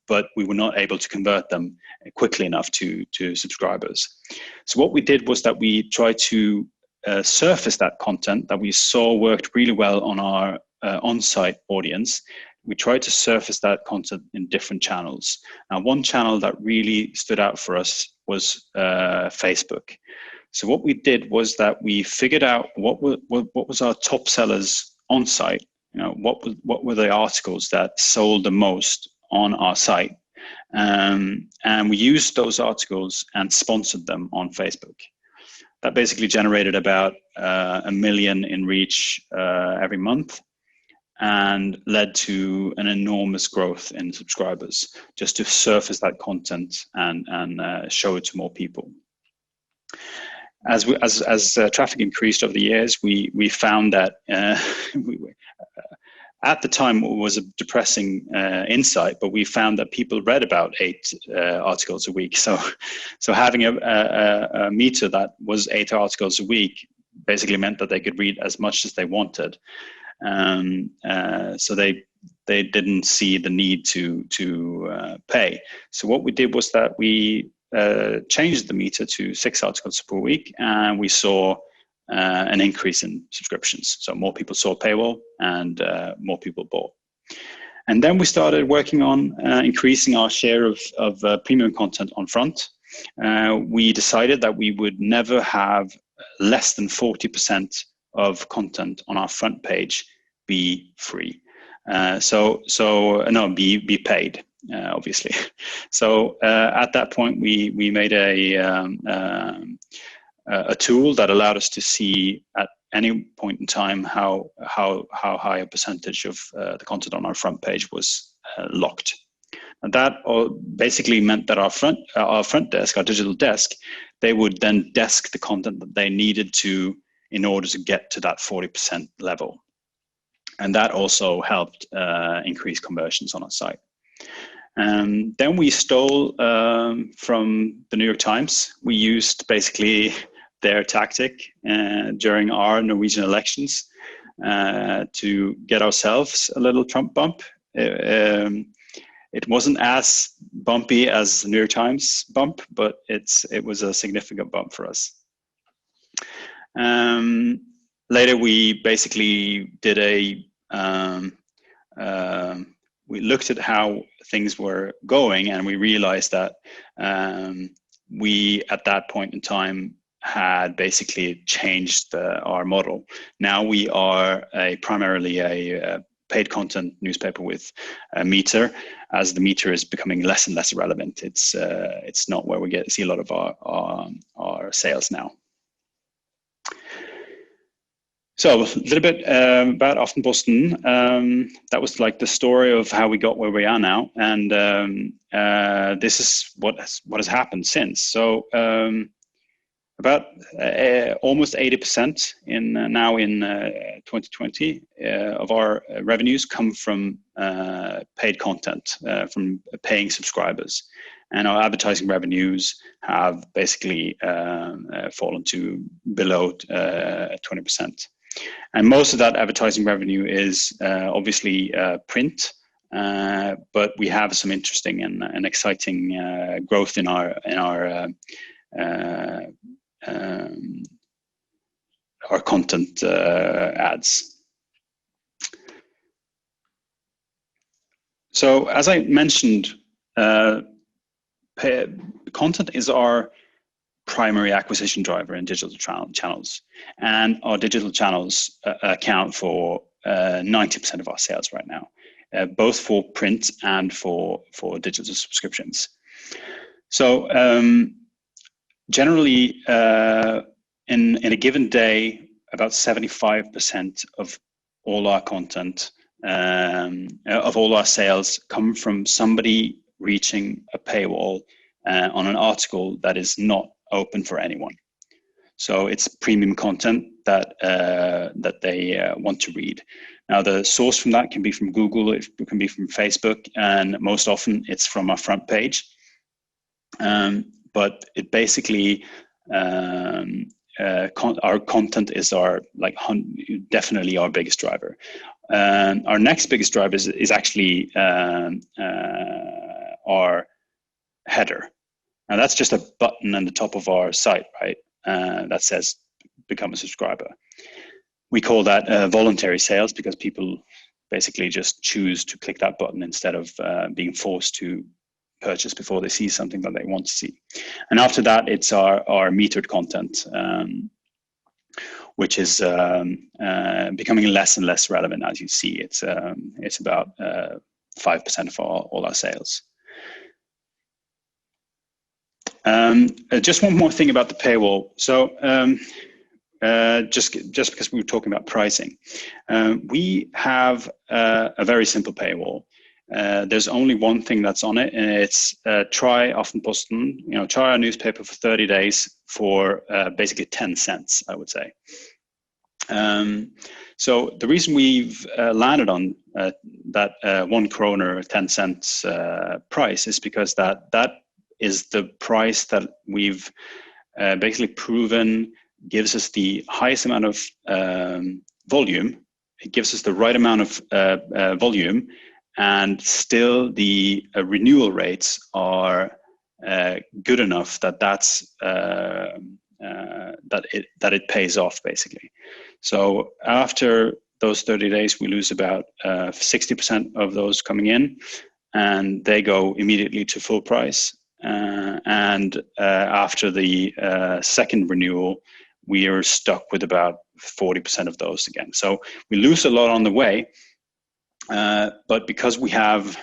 but we were not able to convert them quickly enough to subscribers. So what we did was that we tried to surface that content that we saw worked really well on our on-site audience. We tried to surface that content in different channels. Now, one channel that really stood out for us was Facebook. So what we did was that we figured out what was our top sellers on site. What were the articles that sold the most on our site, and we used those articles and sponsored them on Facebook. That basically generated about 1 million in reach every month, and led to an enormous growth in subscribers, just to surface that content and show it to more people. As traffic increased over the years, we found that at the time it was a depressing insight, but we found that people read about 8 articles a week. So having a meter that was 8 articles a week basically meant that they could read as much as they wanted. So they didn't see the need to pay. So what we did was that we changed the meter to 6 articles per week, and we saw an increase in subscriptions. So more people saw paywall, and more people bought. And then we started working on increasing our share of premium content on front. We decided that we would never have less than 40% of content on our front page be free. Be paid. Obviously. So at that point, we made a tool that allowed us to see at any point in time how high a percentage of the content on our front page was locked. And that basically meant that our front desk, our digital desk, they would then desk the content that they needed to in order to get to that 40% level. And that also helped increase conversions on our site. Then we stole from the New York Times. We used basically their tactic during our Norwegian elections to get ourselves a little Trump bump. It wasn't as bumpy as the New York Times bump, but it was a significant bump for us. Later, we basically did we looked at how things were going, and we realized that we, at that point in time, had basically changed our model. Now we are primarily a paid content newspaper with a meter. As the meter is becoming less and less relevant, it's not where we see a lot of our sales now. So a little bit about Aftenposten. That was like the story of how we got where we are now, and this is what has happened since. So about almost 80% now in 2020 of our revenues come from paid content, from paying subscribers. And our advertising revenues have basically fallen to below 20%. And most of that advertising revenue is obviously print, but we have some interesting and exciting growth in our content ads. So as I mentioned, content is our primary acquisition driver in digital channels, and our digital channels account for 90% of our sales right now, both for print and for digital subscriptions. So generally, in a given day, about 75% of all our content, of all our sales, come from somebody reaching a paywall on an article that is not open for anyone. So it's premium content that they want to read. Now, the source from that can be from Google, it can be from Facebook, and most often it's from our front page. But it basically, our content is definitely our biggest driver. Our next biggest driver is actually our header. Now that's just a button on the top of our site, right? That says become a subscriber. We call that voluntary sales because people basically just choose to click that button instead of being forced to purchase before they see something that they want to see. And after that, it's our metered content, which is becoming less and less relevant. As you see, it's about 5% of all our sales. Just one more thing about the paywall. So just because we were talking about pricing, we have a very simple paywall. There's only one thing that's on it, and it's try Aftenposten, try our newspaper for 30 days for basically 10 cents, I would say. So the reason we've landed on that 1 kroner 10 cents price is because that is the price that we've basically proven gives us the highest amount of volume. It gives us the right amount of volume, and still the renewal rates are good enough that it pays off basically. So after those 30 days, we lose about 60% of those coming in, and they go immediately to full price. And after the second renewal, we are stuck with about 40% of those again. So we lose a lot on the way, but because we have,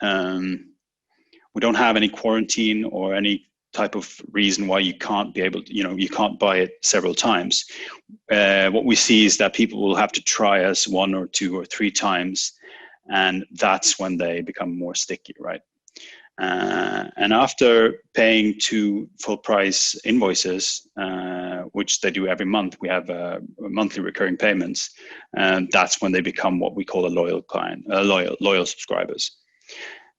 we don't have any quarantine or any type of reason why you can't be able to, you can't buy it several times. What we see is that people will have to try us 1 or 2 or 3 times, and that's when they become more sticky, right? And after paying 2 full price invoices, which they do every month, we have monthly recurring payments, and that's when they become what we call a loyal client, loyal subscribers.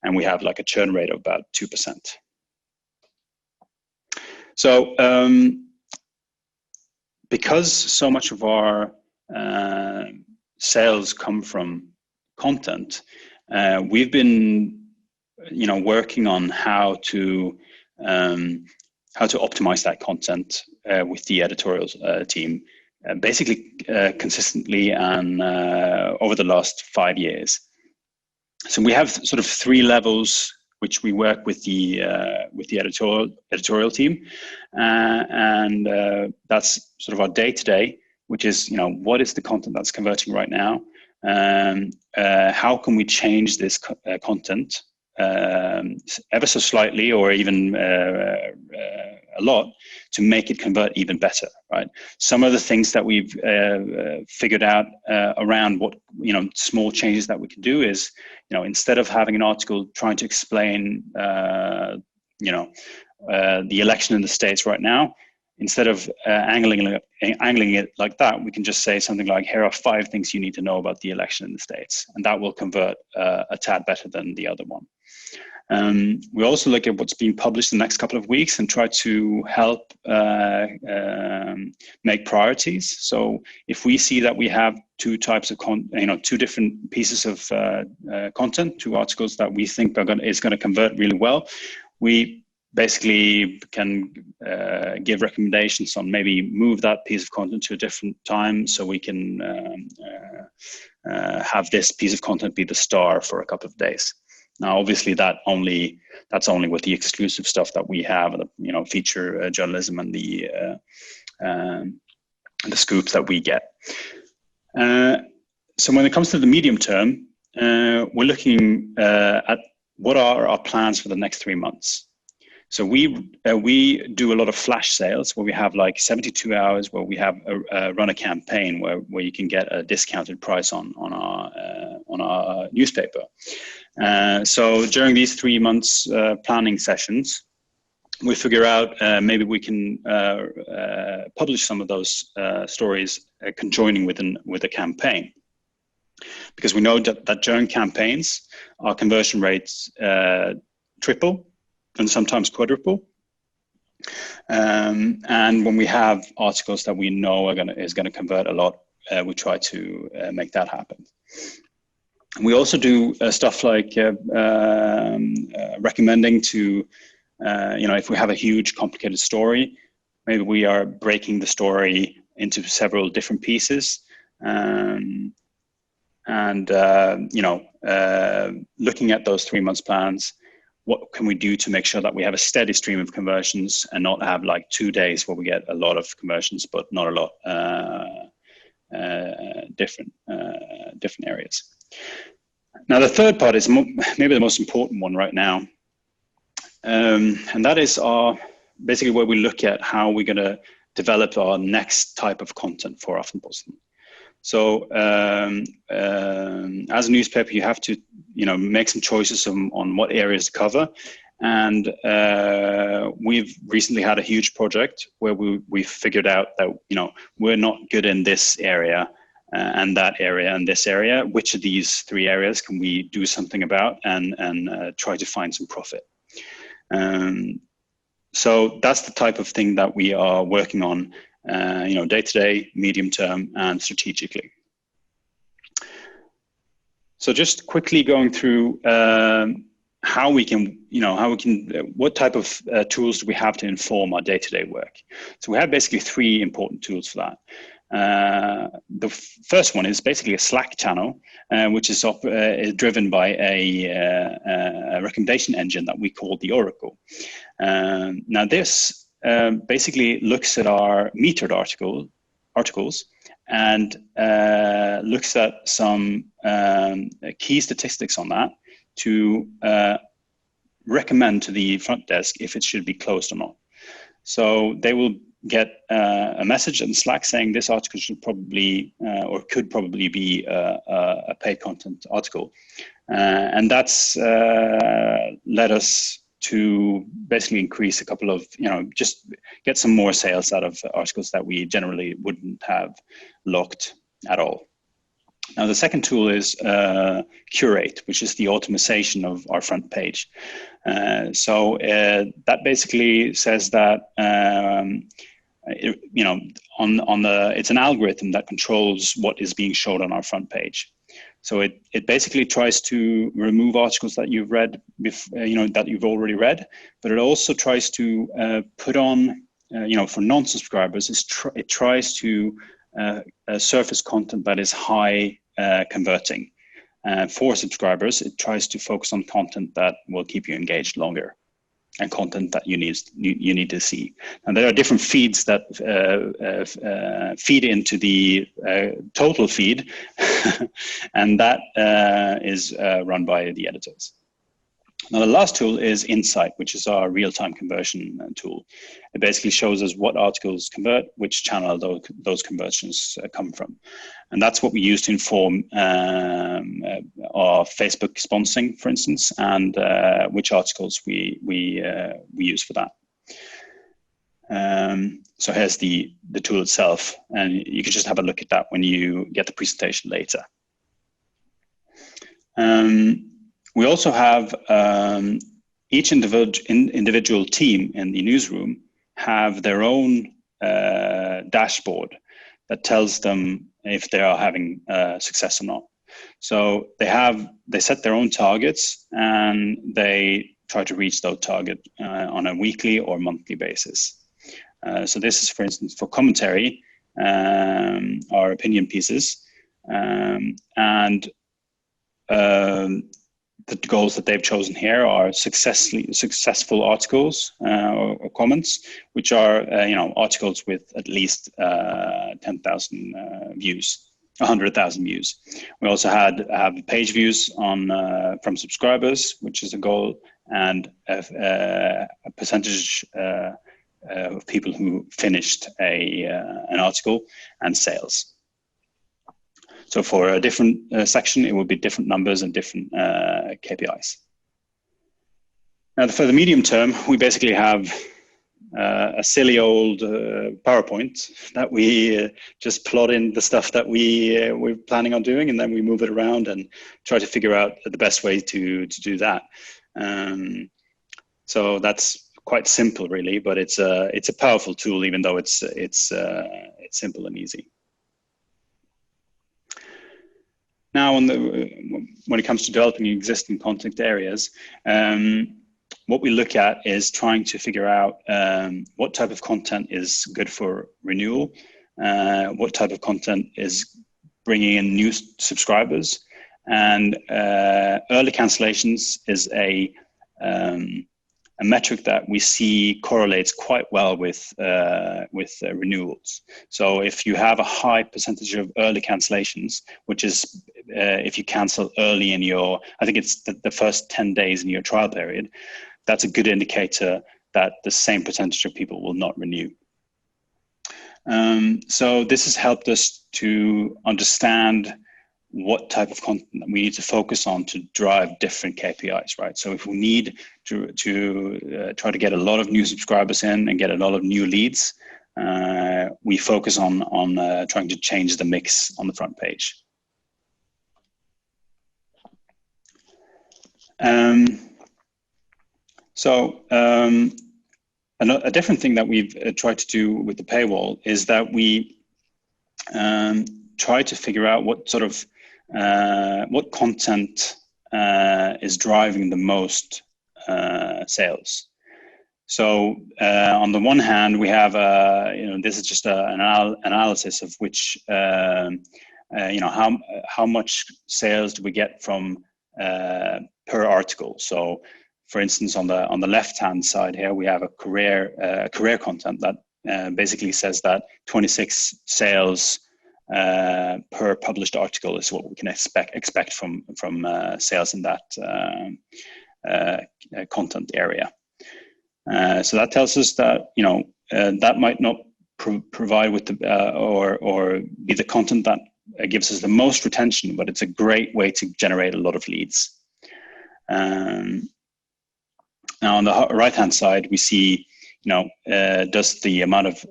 And we have like a churn rate of about 2%. So because so much of our sales come from content, we've been working on how to optimize that content with the editorial team, basically consistently and over the last 5 years. So we have sort of 3 levels which we work with the editorial team, and that's sort of our day-to-day, which is what is the content that's converting right now, how can we change this content ever so slightly or even a lot to make it convert even better, right? Some of the things that we've figured out around what small changes that we can do is instead of having an article trying to explain the election in the States right now, instead of angling it like that, we can just say something like, here are 5 things you need to know about the election in the States, and that will convert a tad better than the other one. We also look at what's being published in the next couple of weeks and try to help make priorities. So if we see that we have 2 types of 2 different pieces of content, 2 articles that we think is going to convert really well, we basically can give recommendations on maybe move that piece of content to a different time so we can have this piece of content be the star for a couple of days. Now, obviously, that's only with the exclusive stuff that we have, feature journalism and the scoops that we get. So when it comes to the medium term, we're looking at what are our plans for the next 3 months. So we do a lot of flash sales where we have like 72 hours where we have run a campaign where you can get a discounted price on our newspaper. So during these 3 months planning sessions, we figure out maybe we can publish some of those stories conjoining with a campaign, because we know that during campaigns our conversion rates triple and sometimes quadruple. And when we have articles that we know is going to convert a lot, we try to make that happen. We also do stuff like recommending to, if we have a huge complicated story, maybe we are breaking the story into several different pieces, and looking at those 3 months plans. What can we do to make sure that we have a steady stream of conversions and not have like 2 days where we get a lot of conversions, but not a lot different areas. Now, the third part is maybe the most important one right now. And that is basically where we look at how we're going to develop our next type of content for Aftenposten. So as a newspaper, you have to, make some choices on what areas to cover. And we've recently had a huge project where we figured out that, we're not good in this area and that area and this area. Which of these 3 areas can we do something about and try to find some profit? So that's the type of thing that we are working on, day-to-day, medium-term, and strategically. So just quickly going through what type of tools do we have to inform our day-to-day work? So we have basically 3 important tools for that. The first one is basically a Slack channel, which is driven by a recommendation engine that we call the Oracle. Now this basically looks at our metered articles and looks at some key statistics on that to recommend to the front desk if it should be closed or not. So they will get a message in Slack saying this article should probably or could probably be a paid content article. And that's led us to basically increase a couple of, just get some more sales out of articles that we generally wouldn't have locked at all. Now, the second tool is Curate, which is the optimization of our front page. So that basically says that, it's an algorithm that controls what is being shown on our front page. So it basically tries to remove articles that you've read, that you've already read, but it also tries to put on, for non-subscribers, it tries to surface content that is high converting. For subscribers, it tries to focus on content that will keep you engaged longer, and content that you need to see. And there are different feeds that feed into the total feed, and that is run by the editors. Now, the last tool is Insight, which is our real-time conversion tool. It basically shows us what articles convert, which channel those conversions come from. And that's what we use to inform our Facebook sponsoring, for instance, and which articles we use for that. So here's the tool itself, and you can just have a look at that when you get the presentation later. We also have each individual team in the newsroom have their own dashboard that tells them if they are having success or not. So they set their own targets, and they try to reach those targets on a weekly or monthly basis. So this is, for instance, for commentary, our opinion pieces, and the goals that they've chosen here are successful articles or comments, which are articles with at least 10,000 views, 100,000 views. We also have page views from subscribers, which is a goal, and a percentage of people who finished an article, and sales. So for a different section, it will be different numbers and different KPIs. Now, for the medium term, we basically have a silly old PowerPoint that we just plot in the stuff that we're planning on doing, and then we move it around and try to figure out the best way to do that. So that's quite simple, really, but it's a powerful tool, even though it's simple and easy. Now, when it comes to developing existing content areas, what we look at is trying to figure out what type of content is good for renewal, what type of content is bringing in new subscribers, and early cancellations is a metric that we see correlates quite well with renewals. So if you have a high percentage of early cancellations, which is if you cancel early in I think it's the first 10 days in your trial period, that's a good indicator that the same percentage of people will not renew. So this has helped us to understand what type of content we need to focus on to drive different KPIs, right? So if we need to try to get a lot of new subscribers in and get a lot of new leads, we focus on trying to change the mix on the front page. A different thing that we've tried to do with the paywall is that we try to figure out what sort of what content is driving the most sales. So on the one hand, we have this is just an analysis of which how much sales do we get from per article. So for instance, on the left hand side here, we have a career content that basically says that 26 sales per published article is what we can expect from sales in that content area. So that tells us that that might not provide with the or be the content that gives us the most retention, but it's a great way to generate a lot of leads. Now on the right-hand side, we see, does the amount of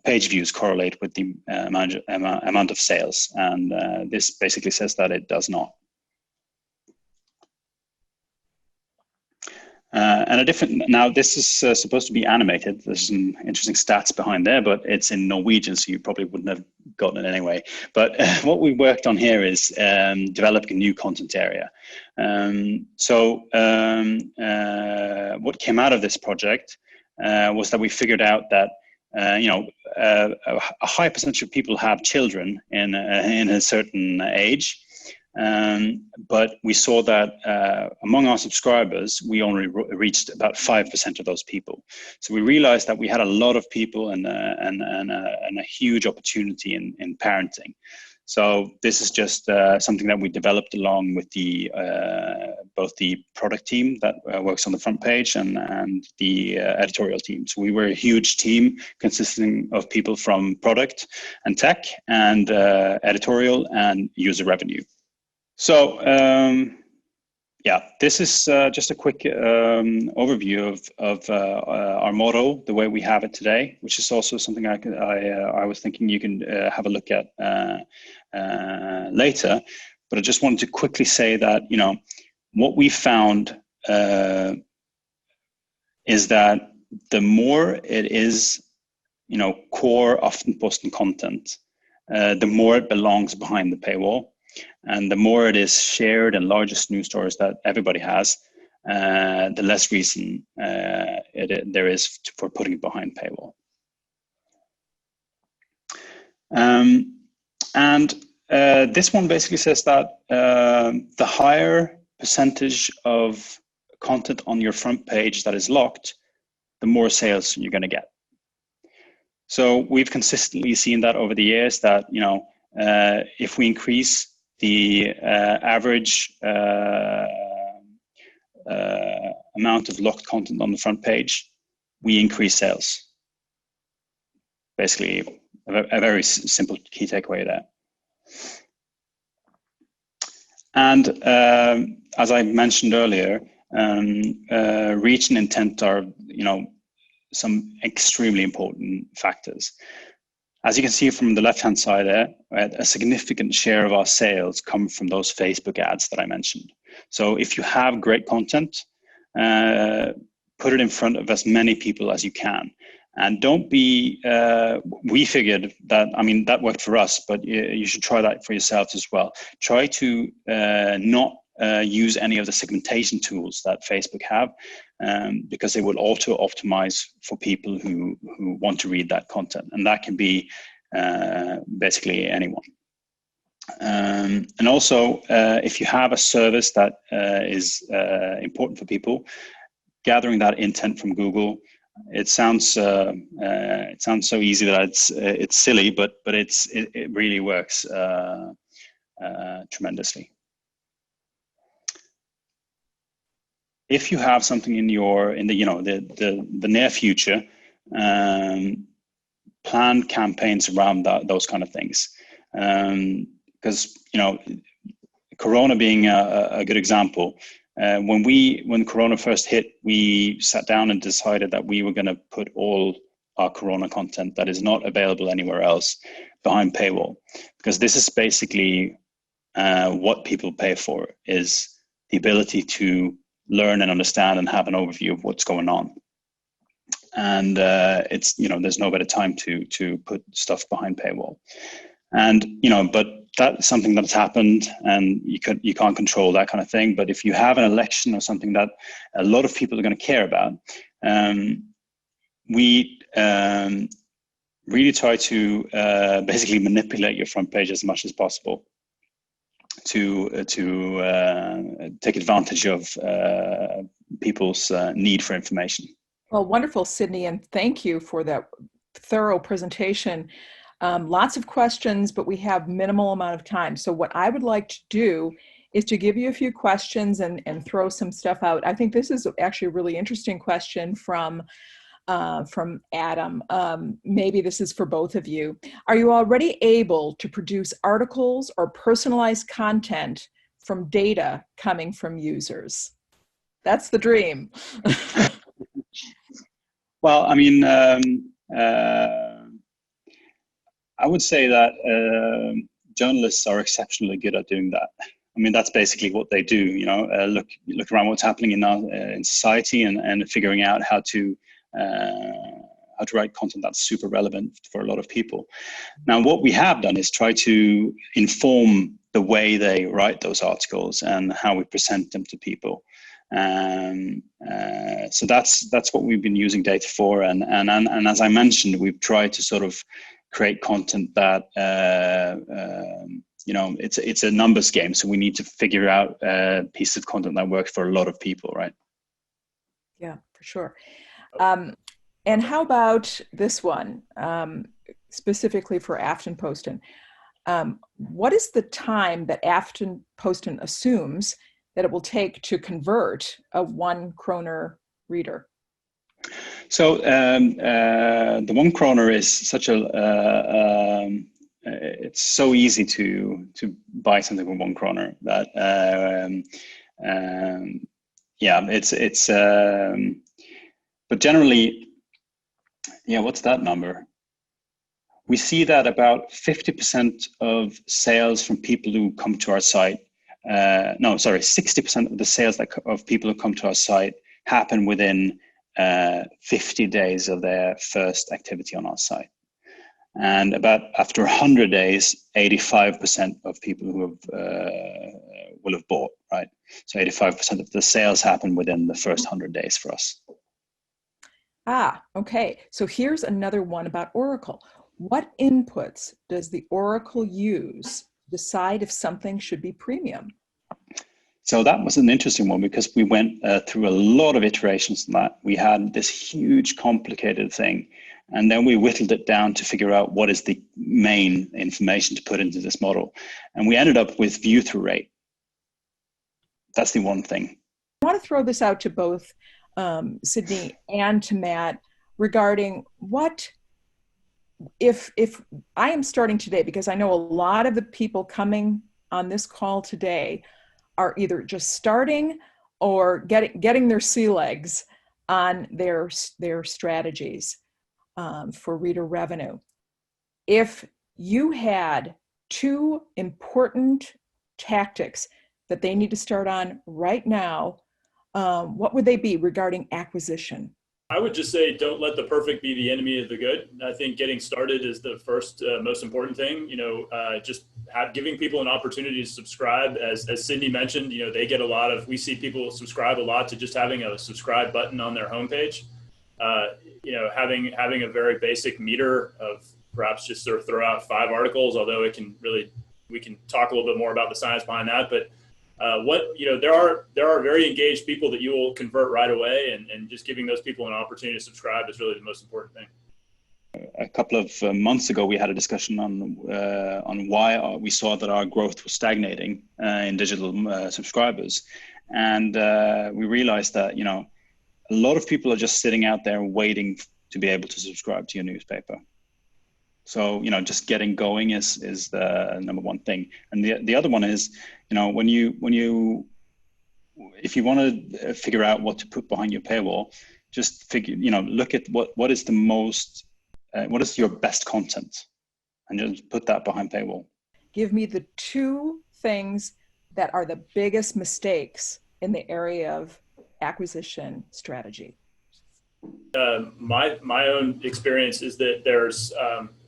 page views correlate with the amount of sales? And this basically says that it does not. Now this is supposed to be animated. There's some interesting stats behind there, but it's in Norwegian, so you probably wouldn't have gotten it anyway. But what we worked on here is developing a new content area. What came out of this project was that we figured out that a high percentage of people have children in a certain age. But we saw that among our subscribers, we only reached about 5% of those people. So we realized that we had a lot of people and a huge opportunity in parenting. So this is just something that we developed along with the both the product team that works on the front page and the editorial team. So we were a huge team consisting of people from product and tech and editorial and user revenue. So, yeah, this is just a quick overview of our model, the way we have it today, which is also something I was thinking you can have a look at later. But I just wanted to quickly say that, what we found is that the more it is, core Aftenposten content, the more it belongs behind the paywall. And the more it is shared and largest news stories that everybody has, the less reason there is for putting it behind paywall. This one basically says that the higher percentage of content on your front page that is locked, the more sales you're going to get. So we've consistently seen that over the years that, if we increase the average amount of locked content on the front page, we increase sales. Basically, a very simple key takeaway there. And as I mentioned earlier, reach and intent are, some extremely important factors. As you can see from the left-hand side there, a significant share of our sales come from those Facebook ads that I mentioned. So if you have great content, put it in front of as many people as you can. And don't be, we figured that, that worked for us, but you should try that for yourselves as well. Try to not use any of the segmentation tools that Facebook have, because they will auto-optimize for people who want to read that content. And that can be basically anyone. And also, if you have a service that is important for people, gathering that intent from Google, it sounds so easy that it's silly, but it really works tremendously. If you have something in the near future, plan campaigns around those kind of things, because Corona being a good example. When Corona first hit, we sat down and decided that we were going to put all our Corona content that is not available anywhere else behind paywall, because this is basically what people pay for, is the ability to learn and understand and have an overview of what's going on. And it's, there's no better time to put stuff behind paywall. And, but that's something that's happened, and you can't control that kind of thing. But if you have an election or something that a lot of people are going to care about, we really try to basically manipulate your front page as much as possible to take advantage of people's need for information. Well, wonderful, Sydney, and thank you for that thorough presentation. Lots of questions, but we have minimal amount of time. So what I would like to do is to give you a few questions and throw some stuff out. I think this is actually a really interesting question from from Adam. Maybe this is for both of you. Are you already able to produce articles or personalized content from data coming from users? That's the dream. Well, I mean, I would say that journalists are exceptionally good at doing that. I mean, that's basically what they do. You know, look around what's happening in society and figuring out how to write content that's super relevant for a lot of people. Now, what we have done is try to inform the way they write those articles and how we present them to people. So that's what we've been using data for. And as I mentioned, we've tried to sort of create content that you know, it's a numbers game. So we need to figure out a piece of content that works for a lot of people, right? Yeah, for sure. And how about this one, specifically for Aftenposten? What is the time that Aftenposten assumes that it will take to convert a 1 kroner reader? So the 1 kroner is such a it's so easy to buy something for 1 kroner that yeah, it's but generally, yeah, what's that number? We see that about 50% of sales from people who come to our site, no, sorry, 60% of the sales of people who come to our site happen within 50 days of their first activity on our site. And about after 100 days, 85% of people who have will have bought, right? So 85% of the sales happen within the first 100 days for us. Ah, okay. So here's another one about Oracle. What inputs does the Oracle use to decide if something should be premium? So that was an interesting one because we went through a lot of iterations on that. We had this huge complicated thing, and then we whittled it down to figure out what is the main information to put into this model. And we ended up with view through rate. That's the one thing. I want to throw this out to both Sydney and to Matt regarding what, if I am starting today, because I know a lot of the people coming on this call today are either just starting or getting their sea legs on their strategies for reader revenue. If you had 2 important tactics that they need to start on right now, what would they be regarding acquisition? I would just say, don't let the perfect be the enemy of the good. I think getting started is the first most important thing. You know, just giving people an opportunity to subscribe. As Sydney mentioned, you know, they get a lot of, we see people subscribe a lot to just having a subscribe button on their homepage. You know, having a very basic meter of perhaps just sort of throw out 5 articles, although it can really, we can talk a little bit more about the science behind that. But you know, there are very engaged people that you will convert right away, and just giving those people an opportunity to subscribe is really the most important thing. A couple of months ago, we had a discussion on why we saw that our growth was stagnating in digital subscribers, and we realized that, you know, a lot of people are just sitting out there waiting to be able to subscribe to your newspaper. So, you know, just getting going is the number one thing. And the other one is, you know, if you want to figure out what to put behind your paywall, just look at what is the most, what is your best content, and just put that behind paywall. Give me the 2 things that are the biggest mistakes in the area of acquisition strategy. My own experience is that there's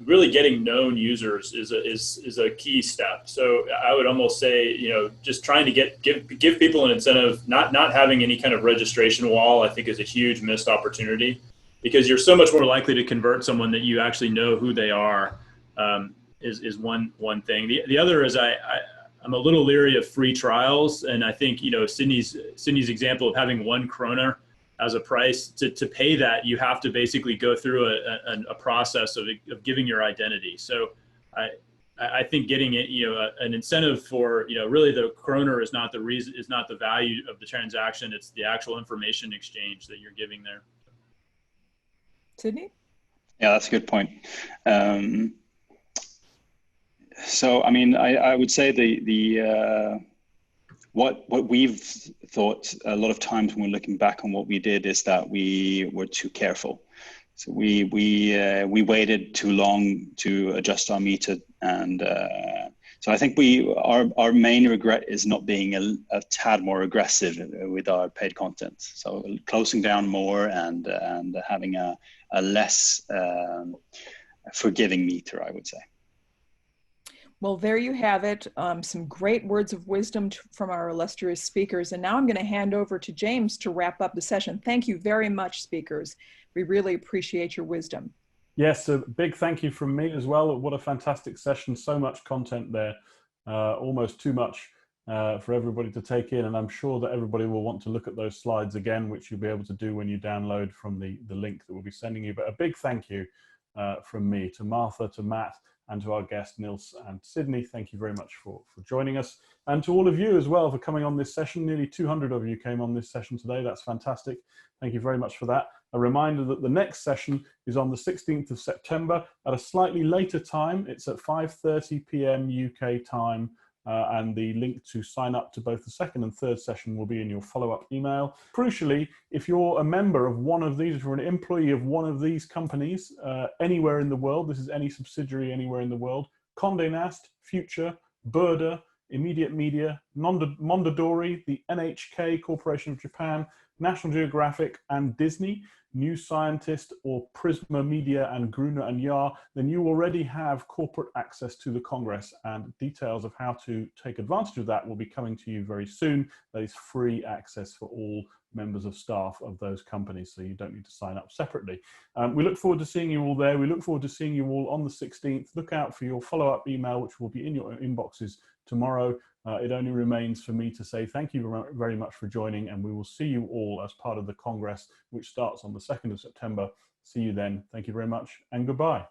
really getting known users is a key step. So I would almost say, you know, just trying to give people an incentive, not having any kind of registration wall, I think is a huge missed opportunity, because you're so much more likely to convert someone that you actually know who they are. Is one thing. The other is I'm a little leery of free trials, and I think, you know, Sydney's example of having 1 kroner as a price, to pay that, you have to basically go through a process of giving your identity. So I think getting it, you know, an incentive for, you know, really the kroner is not the reason, is not the value of the transaction. It's the actual information exchange that you're giving there. Sydney? Yeah, that's a good point. So, I mean, I would say what we've thought a lot of times when we're looking back on what we did is that we were too careful. So we waited too long to adjust our meter, and so I think our main regret is not being a tad more aggressive with our paid content. So closing down more and having a less forgiving meter, I would say. Well, there you have it. Some great words of wisdom from our illustrious speakers. And now I'm going to hand over to James to wrap up the session. Thank you very much, speakers. We really appreciate your wisdom. Yes, a big thank you from me as well. What a fantastic session. So much content there, almost too much for everybody to take in. And I'm sure that everybody will want to look at those slides again, which you'll be able to do when you download from the link that we'll be sending you. But a big thank you from me to Martha, to Matt, and to our guest, Nils and Sydney. Thank you very much for joining us. And to all of you as well for coming on this session. Nearly 200 of you came on this session today. That's fantastic. Thank you very much for that. A reminder that the next session is on the 16th of September at a slightly later time. It's at 5:30 p.m. UK time. And the link to sign up to both the second and third session will be in your follow-up email. Crucially, if you're a member of one of these, if you're an employee of one of these companies anywhere in the world, this is any subsidiary anywhere in the world, Condé Nast, Future, Burda, Immediate Media, Mondadori, the NHK Corporation of Japan, National Geographic, and Disney, New Scientist, or Prisma Media and Gruner and Jahr, then you already have corporate access to the Congress, and details of how to take advantage of that will be coming to you very soon. That is free access for all members of staff of those companies, so you don't need to sign up separately. We look forward to seeing you all there. We look forward to seeing you all on the 16th. Look out for your follow-up email, which will be in your inboxes tomorrow. It only remains for me to say thank you very much for joining, and we will see you all as part of the Congress, which starts on the 2nd of September. See you then. Thank you very much, and goodbye.